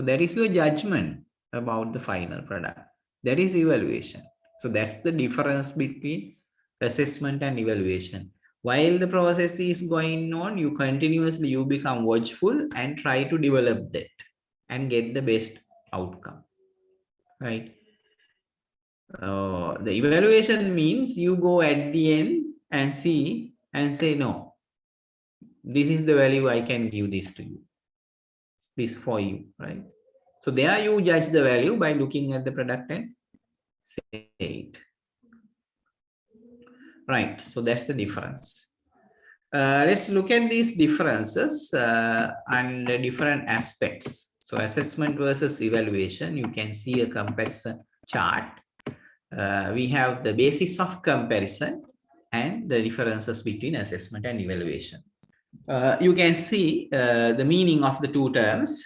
that is your judgment about the final product. That is evaluation. So that's the difference between assessment and evaluation. While the process is going on, you continuously, you become watchful and try to develop that and get the best outcome, right? The evaluation means you go at the end and see and say, no, this is the value I can give this to you, this for you, right? So there you judge the value by looking at the product and say it, right? So that's the difference. Let's look at these differences and the different aspects. So assessment versus evaluation, you can see a comparison chart. We have the basis of comparison and the differences between assessment and evaluation. You can see the meaning of the two terms.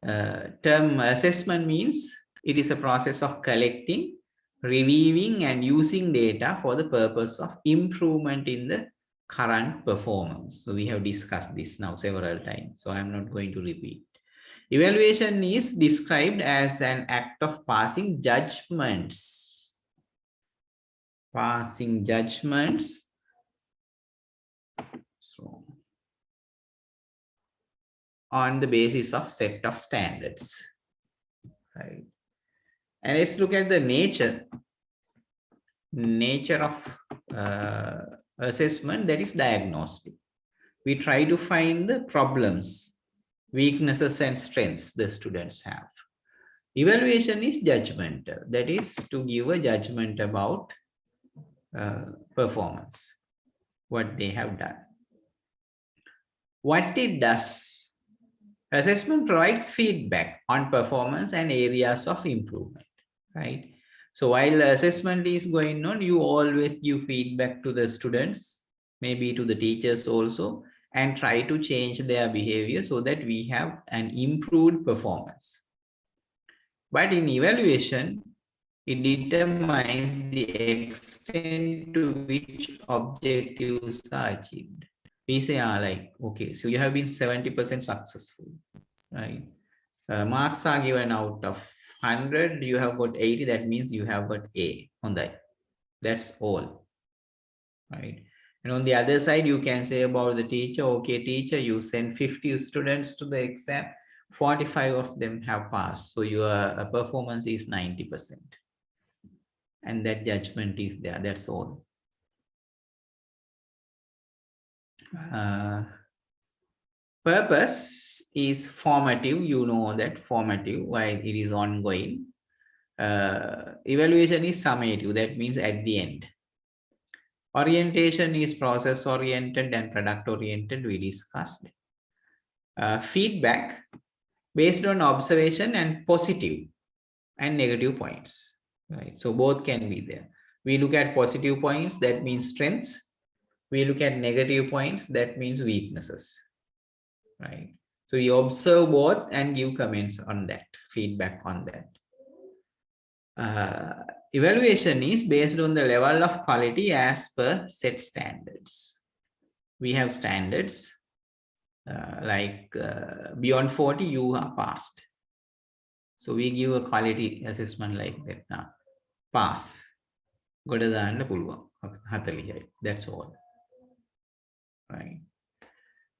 Term assessment means it is a process of collecting, reviewing, and using data for the purpose of improvement in the current performance. So we have discussed this now several times, so I'm not going to repeat. Evaluation is described as an act of passing judgments. Passing judgments. So, on the basis of set of standards, right? And let's look at the nature of assessment, that is diagnostic. We try to find the problems, weaknesses, and strengths the students have. Evaluation is judgmental, that is to give a judgment about performance, what they have done. What it does, assessment provides feedback on performance and areas of improvement, right? So while the assessment is going on, you always give feedback to the students, maybe to the teachers also, and try to change their behavior so that we have an improved performance. But in evaluation, it determines the extent to which objectives are achieved. We say, like, okay, so you have been 70% successful, right? Marks are given out of 100, you have got 80, that means you have got A on that. That's all, right? And on the other side, you can say about the teacher, okay, teacher, you send 50 students to the exam, 45 of them have passed, so your performance is 90%. And that judgment is there, that's all. Purpose is formative. You know that formative while it is ongoing. Evaluation is summative. That means at the end. Orientation is process oriented and product oriented. We discussed. Feedback based on observation and positive and negative points. Right. So both can be there. We look at positive points. That means strengths. We look at negative points. That means weaknesses. Right. So you observe both and give comments on that, feedback on that. Evaluation is based on the level of quality as per set standards. We have standards beyond 40, you are passed. So we give a quality assessment like that. Pass. That's all. Right.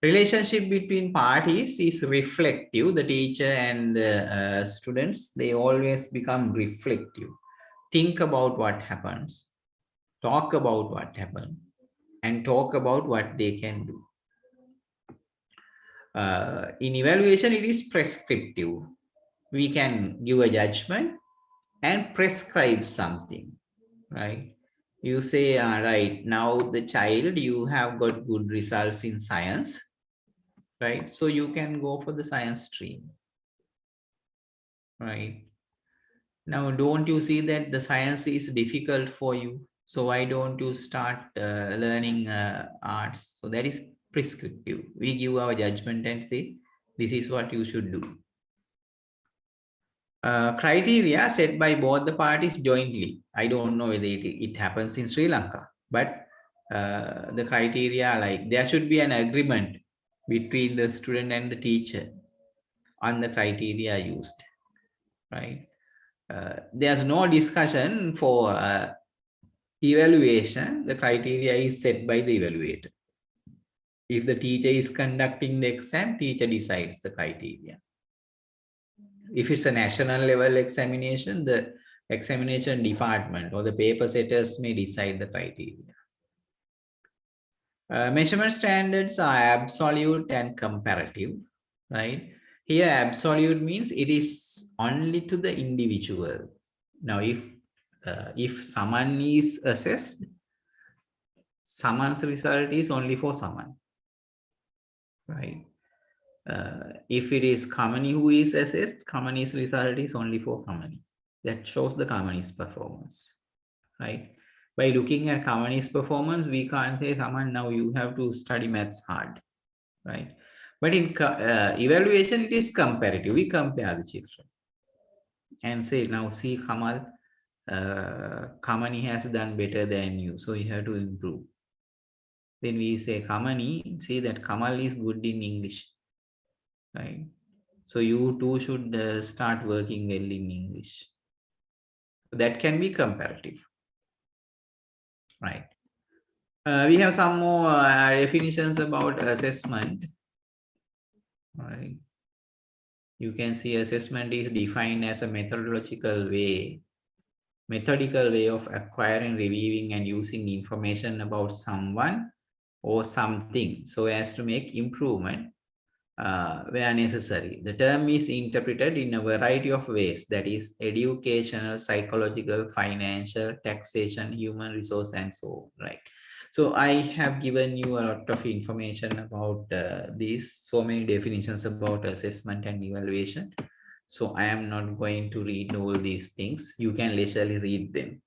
Relationship between parties is reflective. The teacher and the students, they always become reflective. Think about what happens, talk about what happened, and talk about what they can do. In evaluation, it is prescriptive. We can give a judgment and prescribe something, right? You say, right, now the child, you have got good results in science, right? So you can go for the science stream, right? Now, don't you see that the science is difficult for you? So why don't you start learning arts? So that is prescriptive. We give our judgment and say, this is what you should do. Criteria set by both the parties jointly. I don't know whether it happens in Sri Lanka, but the criteria, like there should be an agreement between the student and the teacher on the criteria used, right? There's no discussion for evaluation. The criteria is set by the evaluator. If the teacher is conducting the exam, teacher decides the criteria. If it's a national level examination, the examination department or the paper setters may decide the criteria. Measurement standards are absolute and comparative, right? Here, absolute means it is only to the individual. Now, if someone is assessed, someone's result is only for someone, right? If it is Kamani who is assessed, Kamani's result is only for Kamani. That shows the Kamani's performance, right? By looking at Kamani's performance, we can't say, someone, now you have to study maths hard, right? But in evaluation, it is comparative. We compare the children and say, now see, Kamal, Kamani has done better than you, so you have to improve. Then we say, Kamani, see that Kamal is good in English, right? So you too should start working well in English. That can be comparative, right? We have some more definitions about assessment, right? You can see assessment is defined as a methodical way of acquiring, reviewing, and using information about someone or something so as to make improvement where necessary. The term is interpreted in a variety of ways, that is educational, psychological, financial, taxation, human resource, and so on, right? So I have given you a lot of information about these, so many definitions about assessment and evaluation. So I am not going to read all these things. You can leisurely read them.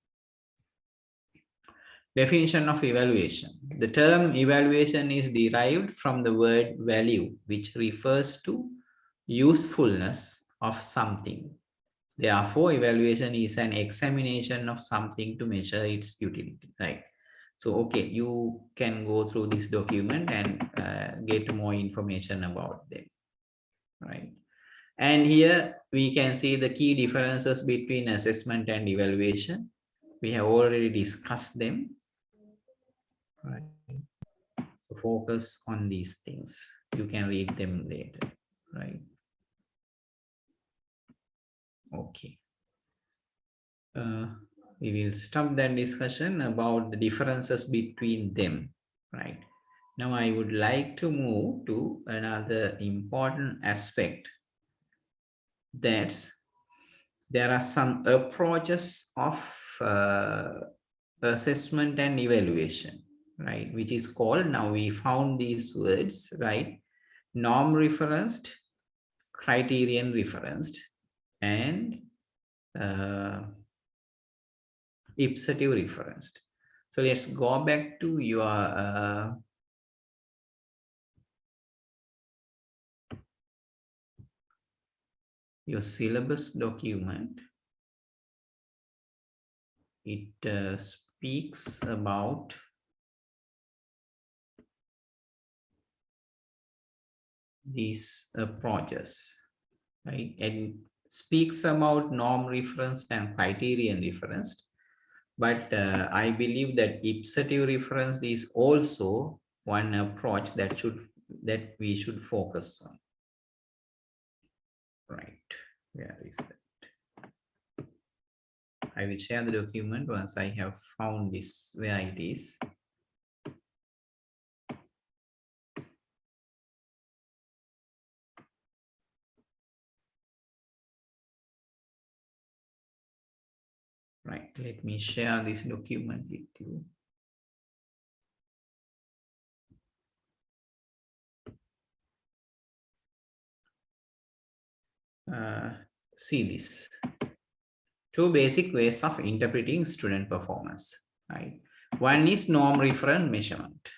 Definition of evaluation. The term evaluation is derived from the word value, which refers to usefulness of something. Therefore, evaluation is an examination of something to measure its utility, right? So, okay, you can go through this document and get more information about them, right? And here we can see the key differences between assessment and evaluation. We have already discussed them, right? So focus on these things. You can read them later, right? Okay. We will stop that discussion about the differences between them, right? Now I would like to move to another important aspect. That's there are some approaches of assessment and evaluation, right? Which is called, now we found these words, right? Norm referenced, criterion referenced, and ipsative referenced. So let's go back to your syllabus document. It speaks about these approaches, right? And speaks about norm referenced and criterion referenced. But I believe that ipsative reference is also one approach that we should focus on. Right, where is that? I will share the document once I have found this where it is. Right, let me share this document with you. See this. Two basic ways of interpreting student performance, right? One is norm reference measurement,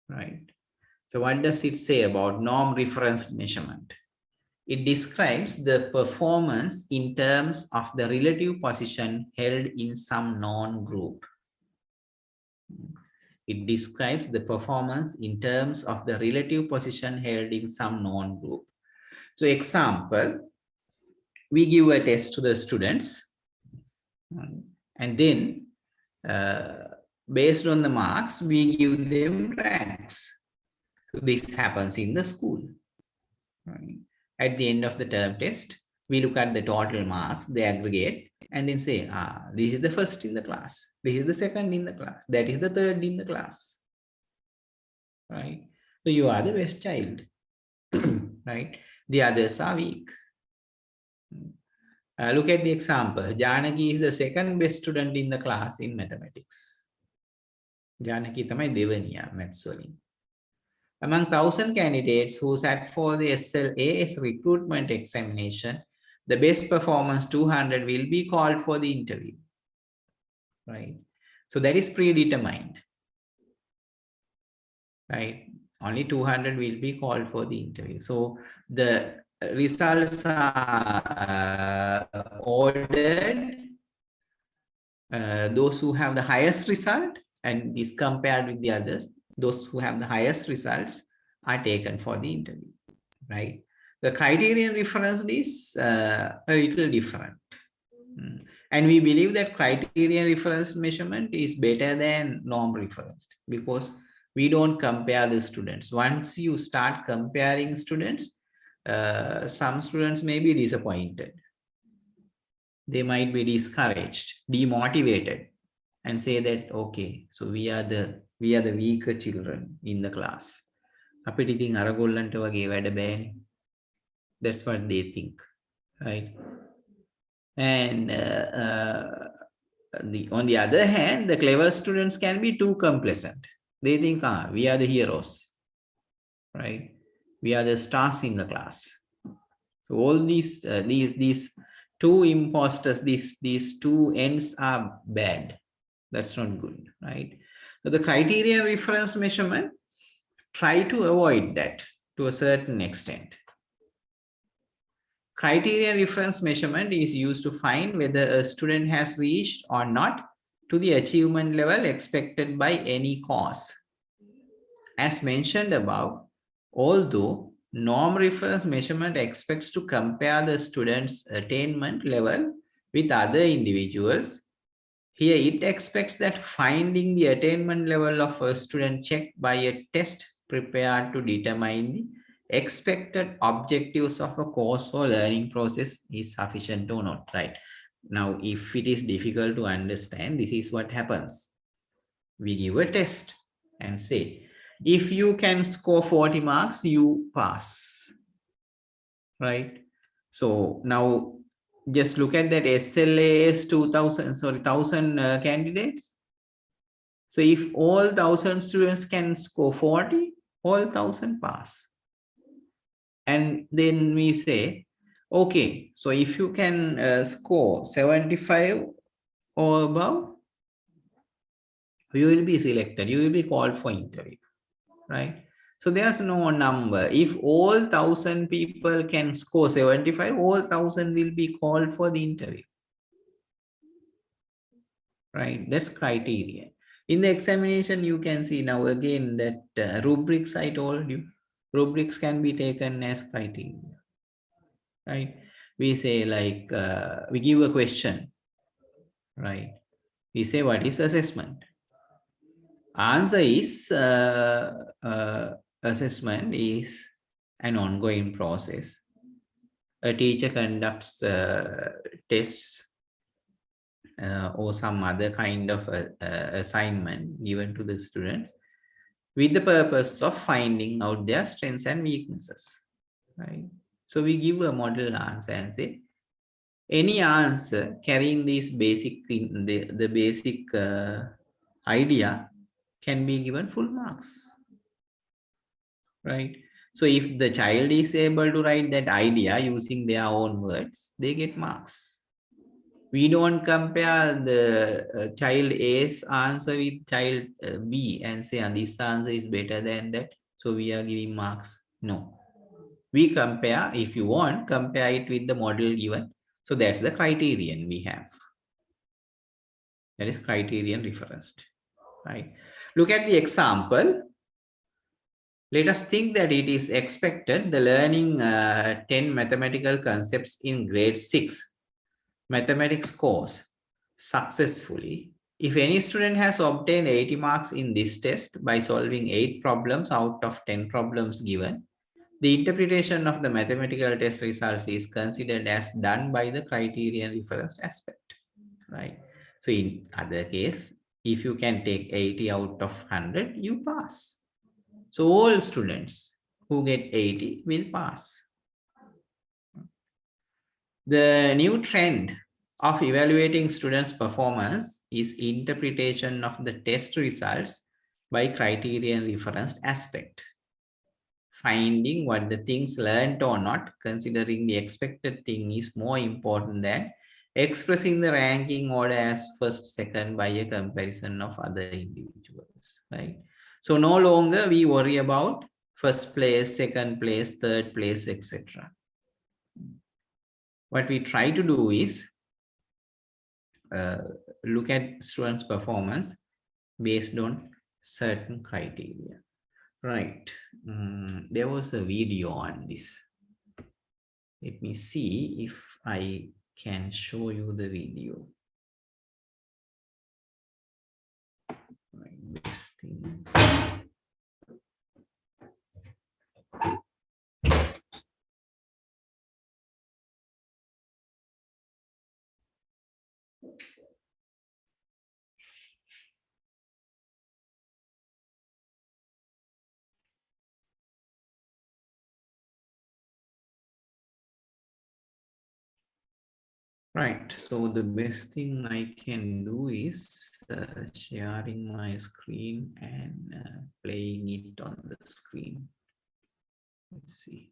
right? So what does it say about norm reference measurement? It describes the performance in terms of the relative position held in some known group. It describes the performance in terms of the relative position held in some known group. So example, we give a test to the students, and then based on the marks, we give them ranks. So this happens in the school. Right? At the end of the term test, we look at the total marks, they aggregate, and then say, this is the first in the class, this is the second in the class, that is the third in the class. Right? So you are the best child. Right? The others are weak. Look at the example. Janaki is the second best student in the class in mathematics. Janaki tamai devaniya maths වලින්. Among 1,000 candidates who sat for the SLAS recruitment examination, the best performance 200 will be called for the interview. Right? So that is predetermined. Right? Only 200 will be called for the interview. So the results are ordered. Those who have the highest result and is compared with the others, those who have the highest results are taken for the interview, right? The criterion reference is a little different. And we believe that criterion reference measurement is better than norm reference because we don't compare the students. Once you start comparing students, some students may be disappointed. They might be discouraged, demotivated, and say that, okay, so we are the weaker children in the class. Apit ithin අර ගොල්ලන්ට වගේ වැඩ බෑනේ. That's what they think, right? And on the other hand, the clever students can be too complacent. They think, we are the heroes, right? We are the stars in the class. So all these two imposters, these two ends are bad. That's not good, right? So the criterion reference measurement, try to avoid that to a certain extent. Criterion reference measurement is used to find whether a student has reached or not to the achievement level expected by any course. As mentioned above, although norm reference measurement expects to compare the student's attainment level with other individuals, here it expects that finding the attainment level of a student checked by a test prepared to determine the expected objectives of a course or learning process is sufficient or not, right? Now, if it is difficult to understand, this is what happens. We give a test and say, If you can score 40 marks, you pass, right? So now just look at that SLAS 2000, sorry, 1000 candidates. So if all 1000 students can score 40, all 1000 pass. And then we say, okay, so if you can score 75 or above, you will be selected, you will be called for interview, right? So there's no number. If all 1000 people can score 75, all 1000 will be called for the interview, right? That's criteria. In the examination, you can see now again that rubrics I told you, rubrics can be taken as criteria, right? We say like, we give a question, right? We say, what is assessment? Answer is, assessment is an ongoing process. A teacher conducts tests or some other kind of assignment given to the students with the purpose of finding out their strengths and weaknesses, right? So we give a model answer and say, any answer carrying these basic thing, the basic idea can be given full marks, right? So if the child is able to write that idea using their own words, they get marks. We don't compare the child A's answer with child B and say, this answer is better than that, so we are giving marks. No. We compare, if you want, compare it with the model given. So that's the criterion we have. That is criterion referenced, right? Look at the example. Let us think that it is expected the learning 10 mathematical concepts in grade 6 mathematics course successfully. If any student has obtained 80 marks in this test by solving 8 problems out of 10 problems given, the interpretation of the mathematical test results is considered as done by the criterion referenced aspect, right? So in other case, if you can take 80 out of 100, you pass. So all students who get 80 will pass. The new trend of evaluating students' performance is interpretation of the test results by criterion referenced aspect. Finding what the things learned or not, considering the expected thing, is more important than expressing the ranking order as first, second by a comparison of other individuals, right? So no longer we worry about first place, second place, third place, etc. What we try to do is look at students' performance based on certain criteria, right? There was a video on this. Let me see if I can show you the video. Right, this thing. Right, so the best thing I can do is sharing my screen and playing it on the screen. Let's see.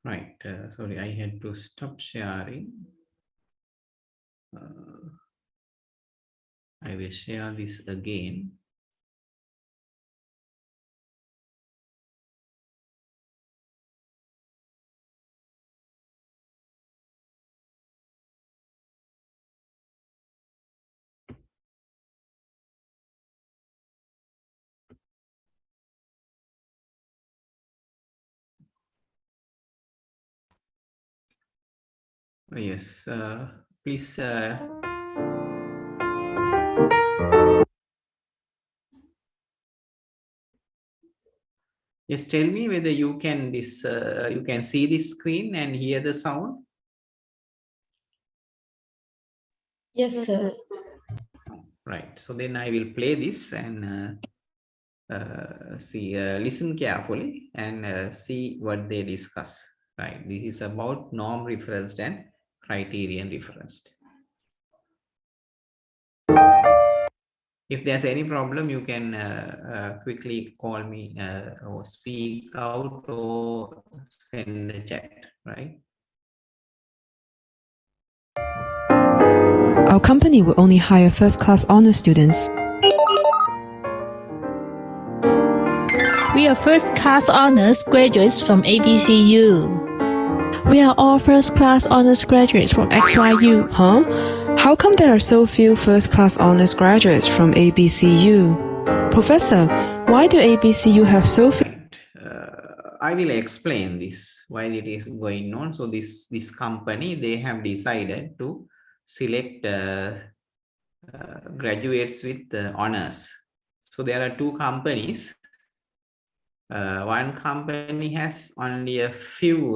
Right. Sorry, I had to stop sharing. I will share this again. Yes, please. Just tell me whether you can you can see this screen and hear the sound. Yes, sir. Right. So then I will play this and listen carefully and see what they discuss. Right. This is about norm referenced and criterion referenced. If there's any problem, you can quickly call me or speak out or send the chat, right? Our company will only hire first-class honor students. We are first-class honors graduates from ABCU. We are all first-class honors graduates from XYU. Huh? How come there are so few first-class honors graduates from ABCU? Professor, why do ABCU have so few? Right. I will explain this, why it is going on. So this company, they have decided to select graduates with honors. So there are two companies. One company has only a few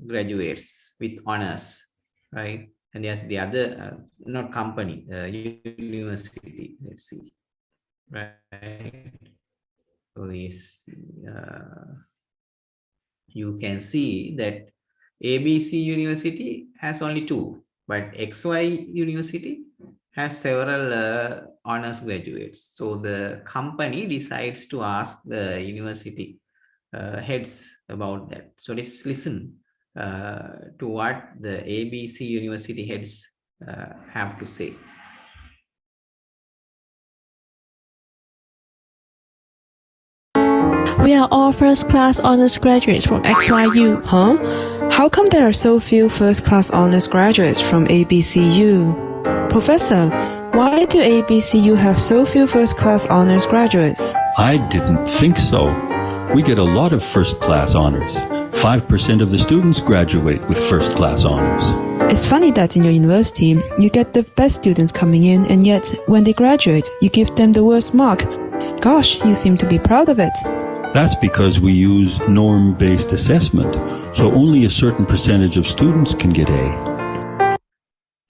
graduates with honors, right? And there's the other, not company, university. Let's see, right? So this, you can see that ABC University has only two, but XY University has several honors graduates. So the company decides to ask the university heads about that. So let's listen to what the ABC University heads have to say. We are all first-class honors graduates from XYU. Huh? How come there are so few first-class honors graduates from ABCU? Professor, why do ABCU have so few first-class honors graduates? I didn't think so. We get a lot of first-class honors. 5% of the students graduate with first-class honors. It's funny that in your university, you get the best students coming in, and yet, when they graduate, you give them the worst mark. Gosh, you seem to be proud of it. That's because we use norm-based assessment, so only a certain percentage of students can get A.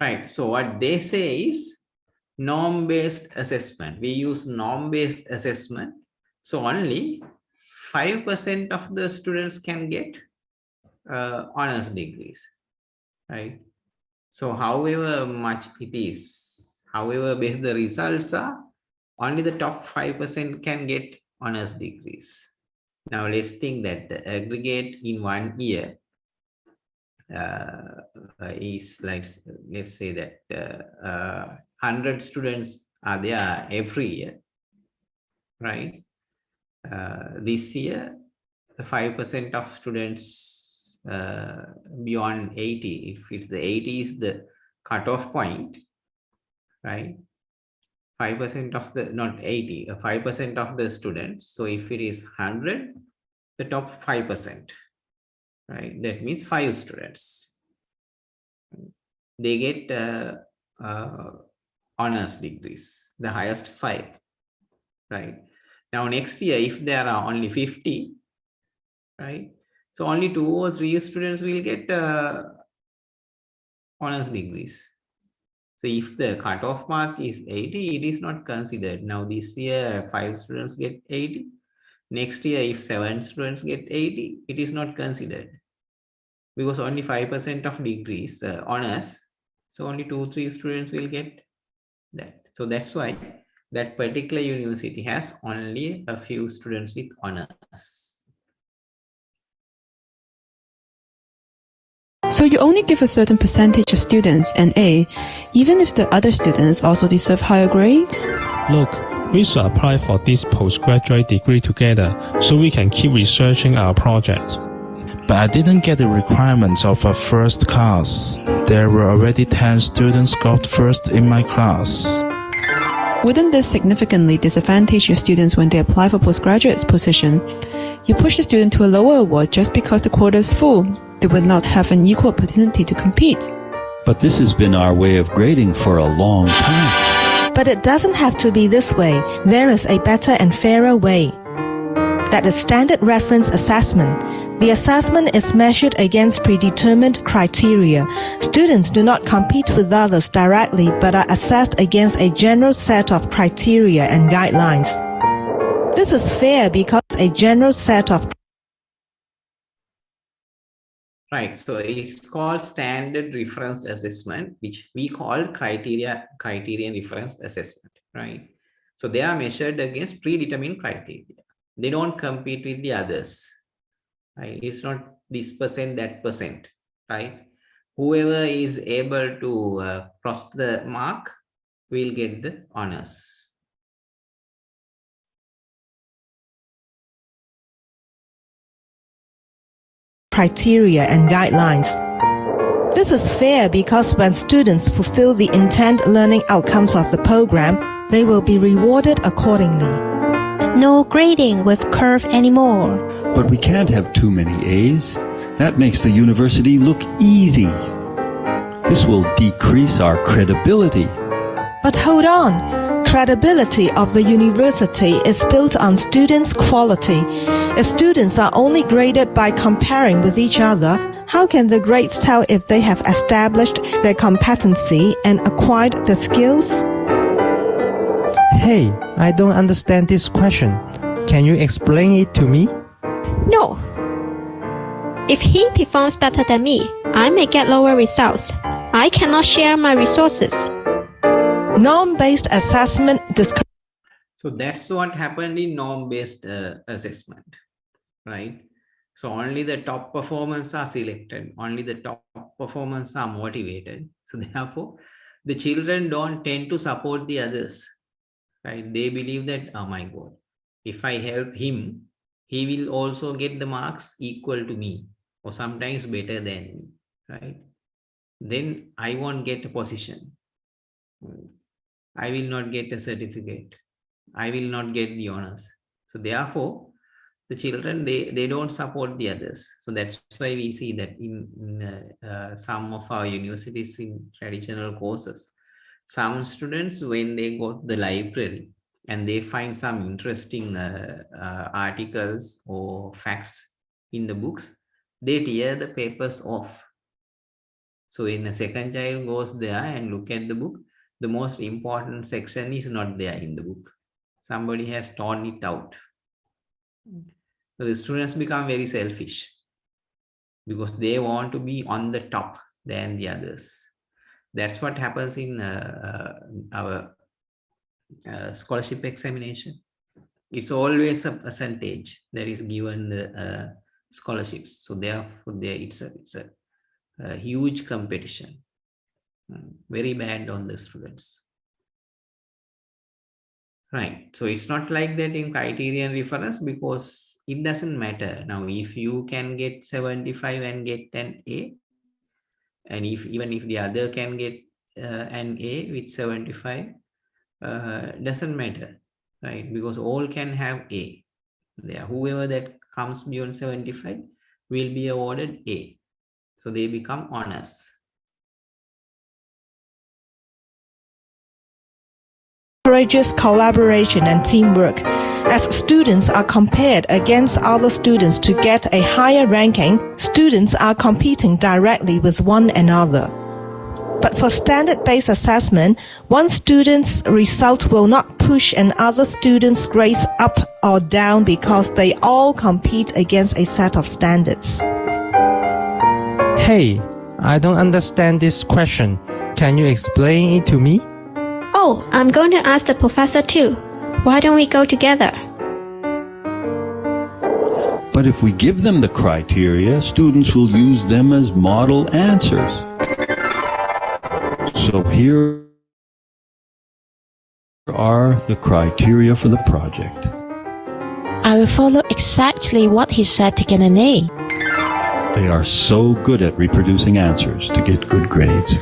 Right, so what they say is norm-based assessment. We use norm-based assessment, so only 5% of the students can get honors degrees, right? So however much it is, however best the results are, only the top 5% can get honors degrees. Now let's think that the aggregate in 1 year is like, let's say that 100 students are there every year, right? This year, 5% of students beyond 80, if it's the 80 is the cutoff point, right? 5% of the, not 80, 5% of the students. So if it is 100, the top 5%, right? That means 5 students. They get honors degrees, the highest 5, right? Now next year, if there are only 50, right? So only 2 or 3 students will get honors degrees. So if the cutoff mark is 80, it is not considered. Now this year, 5 students get 80. Next year, if 7 students get 80, it is not considered. Because only 5% of degrees honors. So only 2-3 students will get that. So that's why that particular university has only a few students with honors. So you only give a certain percentage of students an A, even if the other students also deserve higher grades? Look, we should apply for this postgraduate degree together so we can keep researching our project. But I didn't get the requirements of a first class. There were already 10 students got first in my class. Wouldn't this significantly disadvantage your students when they apply for postgraduate position? You push the student to a lower award just because the quota is full. They would not have an equal opportunity to compete. But this has been our way of grading for a long time. But it doesn't have to be this way. There is a better and fairer way. That is standard reference assessment. The assessment is measured against predetermined criteria. Students do not compete with others directly but are assessed against a general set of criteria and guidelines. This is fair because a general set of Right, so it's called standard reference assessment, which we call criterion reference assessment, right? So they are measured against predetermined criteria. They don't compete with the others, right? It's not this percent, that percent, right? Whoever is able to cross the mark will get the honors. criteria and guidelines. This is fair because when students fulfill the intended learning outcomes of the program, they will be rewarded accordingly. No grading with curve anymore. But we can't have too many A's. That makes the university look easy. This will decrease our credibility. But hold on. Credibility of the university is built on students' quality. If students are only graded by comparing with each other, how can the grades tell if they have established their competency and acquired the skills? Hey, I don't understand this question. Can you explain it to me? No. If he performs better than me, I may get lower results. I cannot share my resources. Norm-based assessment So that's what happened in norm-based assessment, right? So only the top performers are selected, only the top performers are motivated. So therefore, the children don't tend to support the others, right? They believe that, oh my God, if I help him, he will also get the marks equal to me or sometimes better than me, right? Then I won't get a position. I will not get a certificate. I will not get the honors. So therefore, the children, they don't support the others. So that's why we see that in some of our universities in traditional courses, some students, when they go to the library and they find some interesting articles or facts in the books, they tear the papers off. So when a second child goes there and look at the book, the most important section is not there in the book. Somebody has torn it out. So the students become very selfish because they want to be on the top than the others. That's what happens in our scholarship examination. It's always a percentage that is given the scholarships. So therefore, it's a huge competition. Very bad on the students. Right. So it's not like that in criterion reference because it doesn't matter. Now, if you can get 75 and get an A, and even if the other can get an A with 75, doesn't matter, right? Because all can have A. There, whoever that comes beyond 75 will be awarded A. So they become honors. Encourages collaboration and teamwork. As students are compared against other students to get a higher ranking, students are competing directly with one another. But for standard-based assessment, one student's result will not push another student's grades up or down because they all compete against a set of standards. Hey, I don't understand this question. Can you explain it to me? Oh, I'm going to ask the professor too. Why don't we go together? But if we give them the criteria, students will use them as model answers. So here are the criteria for the project. I will follow exactly what he said to get an A. They are so good at reproducing answers to get good grades.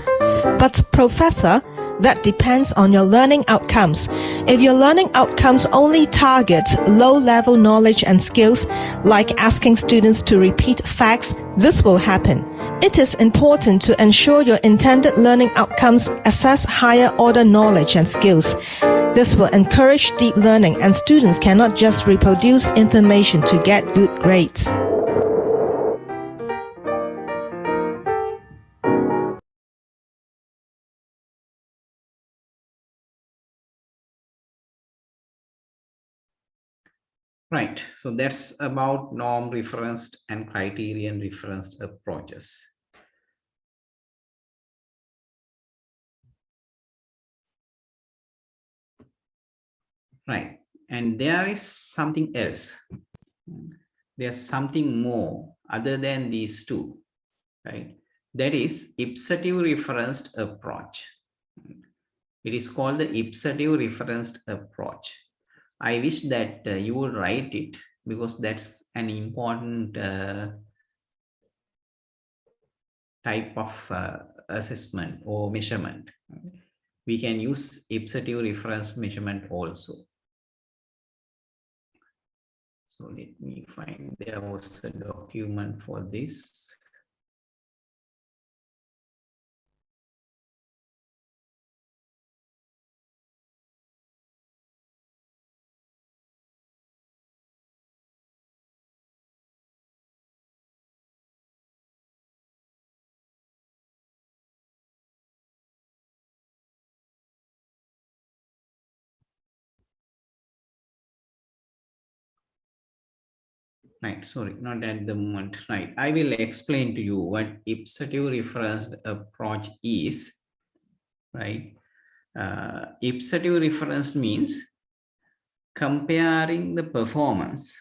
But Professor, that depends on your learning outcomes. If your learning outcomes only target low-level knowledge and skills, like asking students to repeat facts, this will happen. It is important to ensure your intended learning outcomes assess higher-order knowledge and skills. This will encourage deep learning, and students cannot just reproduce information to get good grades. Right, so that's about norm referenced and criterion referenced approaches. Right, and there is something else. There's something more other than these two, right? That is ipsative referenced approach. It is called the ipsative referenced approach. I wish that you would write it, because that's an important type of assessment or measurement. We can use ipsative reference measurement also. So let me find, there was a document for this. Right, sorry, not at the moment. Right, I will explain to you what ipsative referenced approach is. Right, ipsative referenced means comparing the performance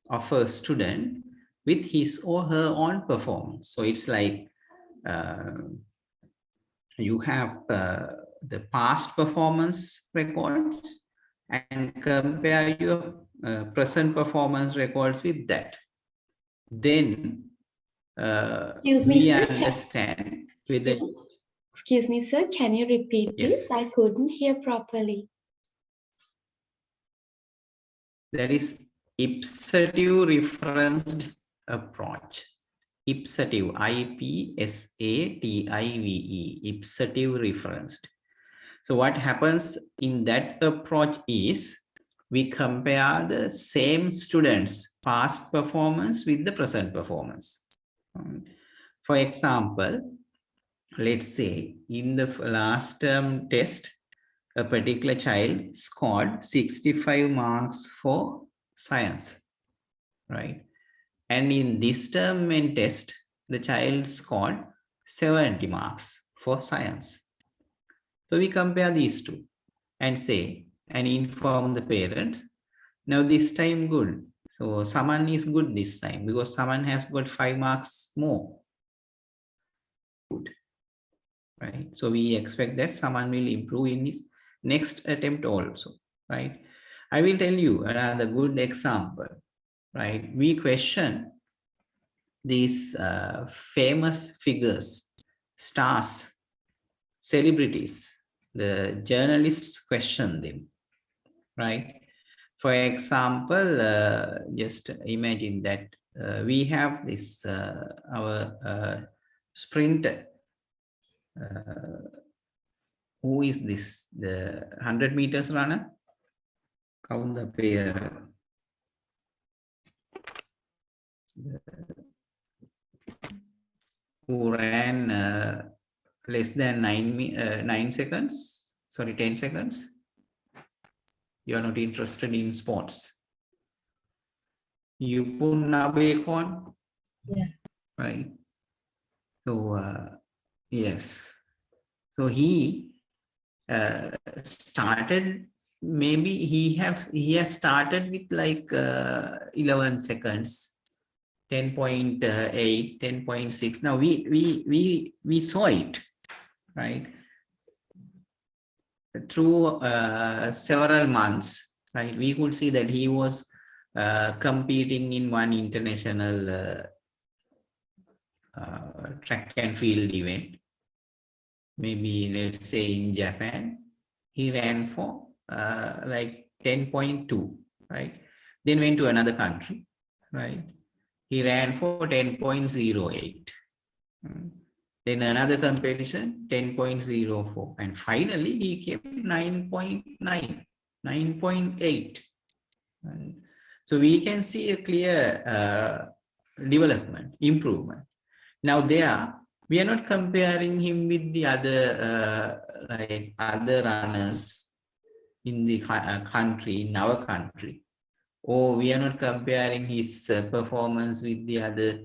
of a student with his or her own performance. So it's like you have the past performance records and compare your present performance records with that. Then Excuse me, we sir. understand with Excuse, the... excuse me, sir. Can you repeat Yes. this? I couldn't hear properly. That is ipsative referenced approach. Ipsative, I-P-S-A-T-I-V-E, ipsative referenced. So what happens in that approach is we compare the same students' past performance with the present performance. For example, let's say in the last term test, a particular child scored 65 marks for science, right? And in this term in test, the child scored 70 marks for science. So we compare these two and say, and inform the parents, now this time good. So Saman is good this time because Saman has got 5 marks more. Good. Right? So we expect that Saman will improve in his next attempt also, right? I will tell you another good example, right? We question these famous figures, stars, celebrities. The journalists question them, right? For example, just imagine that we have this, our sprinter. Who is this? The 100 meters runner? Count the pair. Who ran less than 9 seconds? Sorry, 10 seconds. You are not interested in sports. Yupun Nabekon? Yeah. Right. So, yes. So he started, maybe he has started with like 11 seconds 10.8, 10.6. Now we saw it, right, through several months, right? We could see that he was competing in one international track and field event, maybe let's say in Japan. He ran for like 10.2, right? Then went to another country, right? He ran for 10.08. Then another competition, 10.04. And finally, he came 9.9, 9.8. Right? So we can see a clear development, improvement. Now there, we are not comparing him with the other like other runners in the country, in our country, or we are not comparing his performance with the other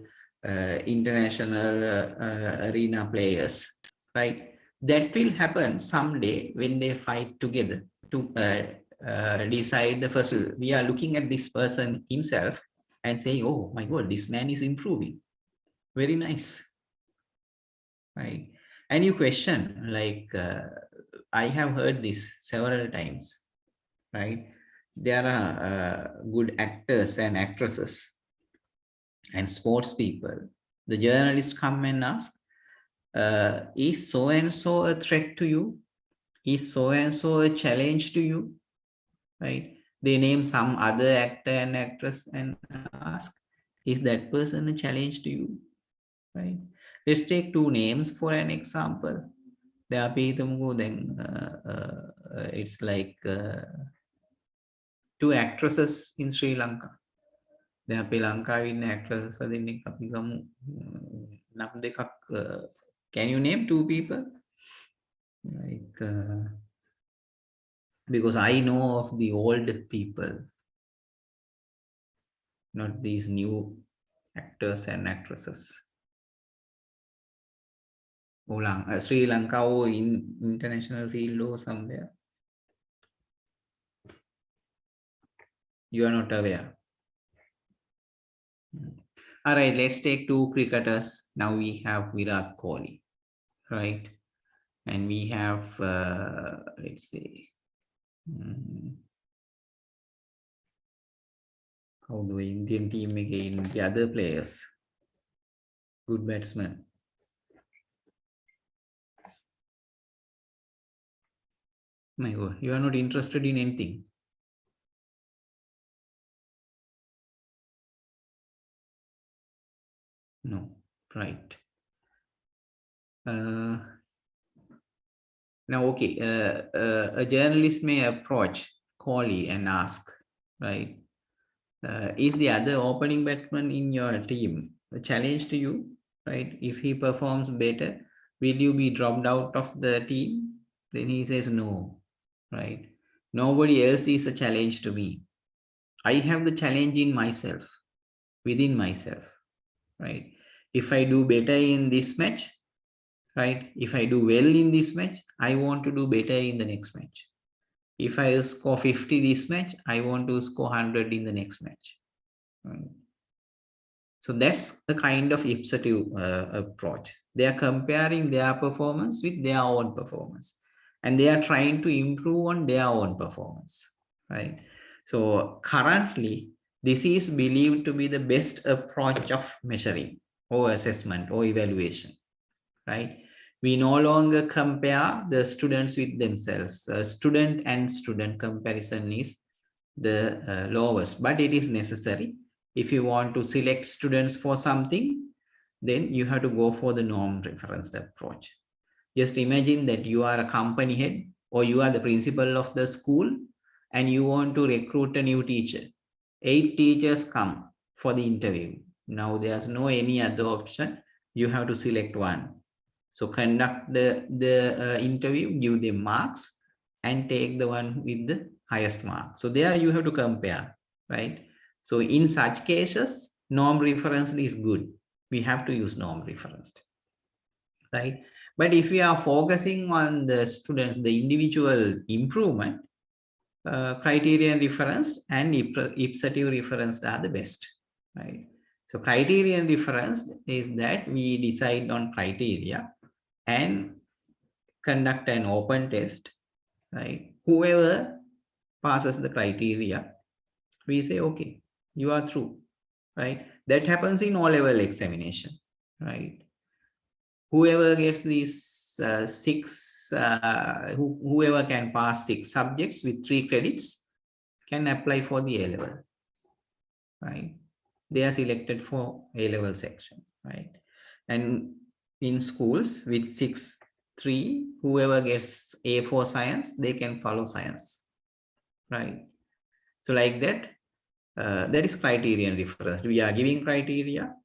international arena players, right? That will happen someday when they fight together to decide the first. We are looking at this person himself and saying, oh my God, this man is improving. Very nice, right? And you question, like, I have heard this several times, right? There are good actors and actresses and sports people. The journalists come and ask, is so-and-so a threat to you? Is so-and-so a challenge to you? Right? They name some other actor and actress and ask, is that person a challenge to you? Right? Let's take two names for an example. There are people, then it's like two actresses in Sri Lanka. There are Lankavian actresses. Can you name two people? Like, because I know of the old people, not these new actors and actresses. Sri Lanka or in international field or somewhere. You are not aware. All right, let's take two cricketers. Now we have Virat Kohli, right? And we have, let's say, how the Indian team again, the other players, good batsmen. My God, you are not interested in anything. No, right. Now, okay, a journalist may approach Kohli and ask, right, is the other opening batsman in your team a challenge to you, right? If he performs better, will you be dropped out of the team? Then he says no, right? Nobody else is a challenge to me. I have the challenge in myself, within myself, right? If I do better in this match, right? If I do well in this match, I want to do better in the next match. If I score 50 this match, I want to score 100 in the next match. Right? So that's the kind of ipsative approach. They are comparing their performance with their own performance, and they are trying to improve on their own performance, right? So currently, this is believed to be the best approach of measuring or assessment or evaluation, right? We no longer compare the students with themselves. Student and student comparison is the lowest, but it is necessary. If you want to select students for something, then you have to go for the norm referenced approach. Just imagine that you are a company head or you are the principal of the school and you want to recruit a new teacher. 8 teachers come for the interview. Now there's no any other option. You have to select one. So conduct the interview, give them marks and take the one with the highest mark. So there you have to compare, right? So in such cases, norm referenced is good. We have to use norm referenced, right? But if we are focusing on the students, the individual improvement, criterion referenced and ipsative referenced are the best, right? So criterion difference is that we decide on criteria and conduct an open test, right? Whoever passes the criteria, we say, okay, you are through, right? That happens in O-level examination, right? Whoever gets these whoever can pass 6 subjects with 3 credits can apply for the A-level, right? They are selected for A-level section, right? And in schools with 6-3, whoever gets A for science, they can follow science, right? So like that, that is criterion difference. We are giving criteria,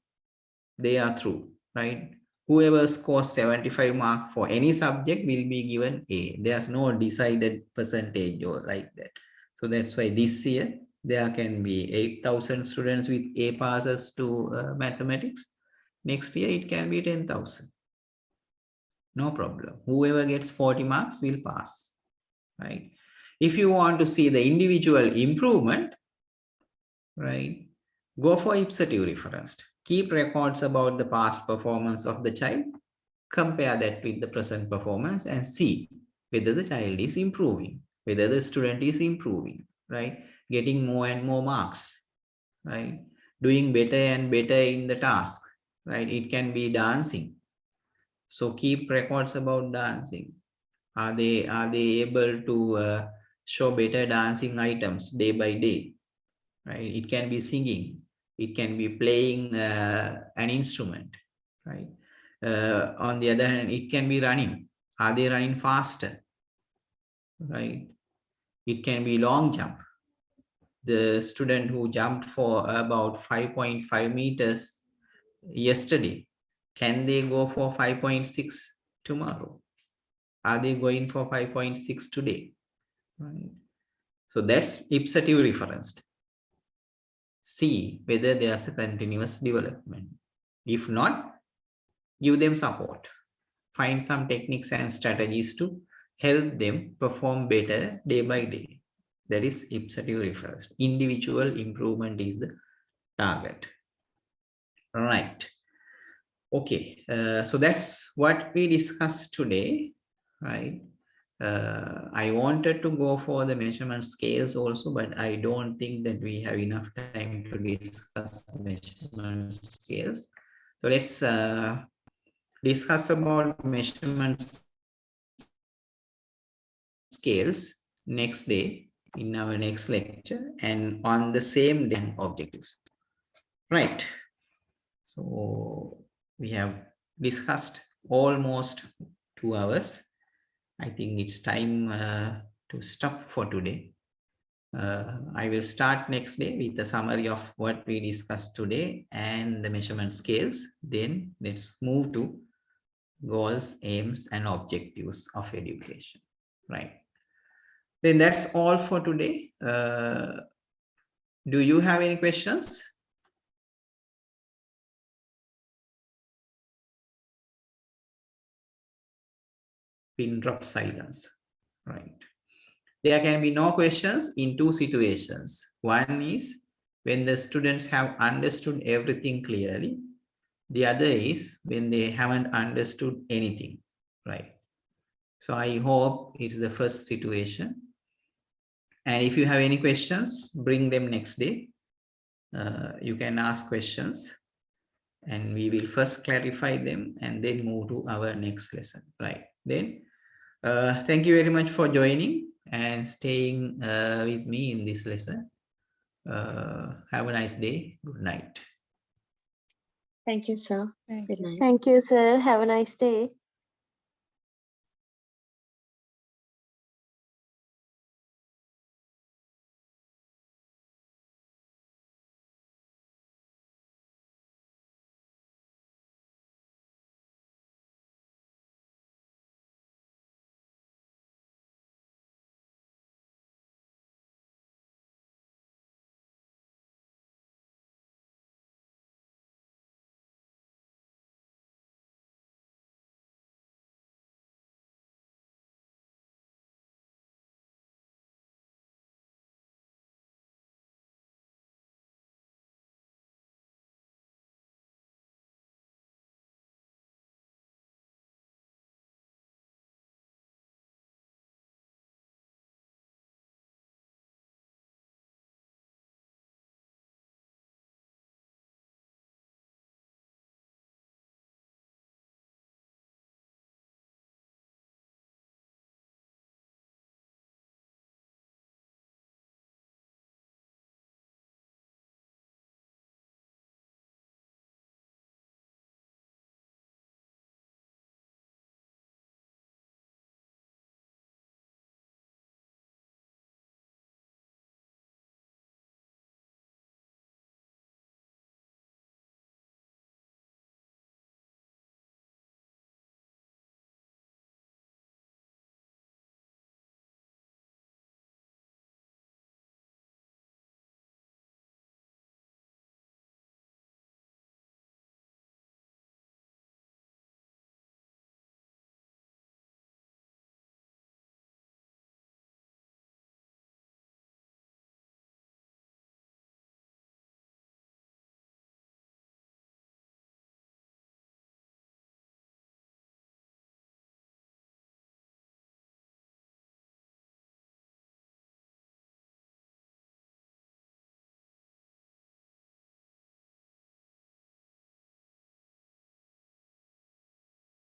they are through, right? Whoever scores 75 marks for any subject will be given A. There's no decided percentage or like that. So that's why this year there can be 8,000 students with A passes to mathematics. Next year it can be 10,000. No problem. Whoever gets 40 marks will pass, right? If you want to see the individual improvement, right, go for ipsative reference. Keep records about the past performance of the child, compare that with the present performance and see whether the child is improving, whether the student is improving, right? Getting more and more marks, right? Doing better and better in the task, right? It can be dancing. So keep records about dancing. Are they able to show better dancing items day by day, right? It can be singing. It can be playing an instrument, right? On the other hand, it can be running. Are they running faster, right? It can be long jump. The student who jumped for about 5.5 meters yesterday, can they go for 5.6 tomorrow? Are they going for 5.6 today? Right. So that's ipsative reference. See whether there's a continuous development. If not, give them support. Find some techniques and strategies to help them perform better day by day. That is ipsative reference. Individual improvement is the target. Right. Okay. So that's what we discussed today, right? I wanted to go for the measurement scales also, but I don't think that we have enough time to discuss measurement scales. So let's discuss about measurement scales next day in our next lecture and on the same day objectives. Right. So we have discussed almost 2 hours. I think it's time to stop for today. I will start next day with a summary of what we discussed today and the measurement scales. Then let's move to goals, aims, and objectives of education. Right. Then that's all for today. Do you have any questions? Pin drop silence. Right. There can be no questions in 2 situations. One is when the students have understood everything clearly. The other is when they haven't understood anything, right? So I hope it's the first situation. And if you have any questions, bring them next day. You can ask questions and we will first clarify them and then move to our next lesson, right? Then, thank you very much for joining and staying with me in this lesson. Have a nice day. Good night. Thank you, sir. Good night. Thank you, sir. Have a nice day.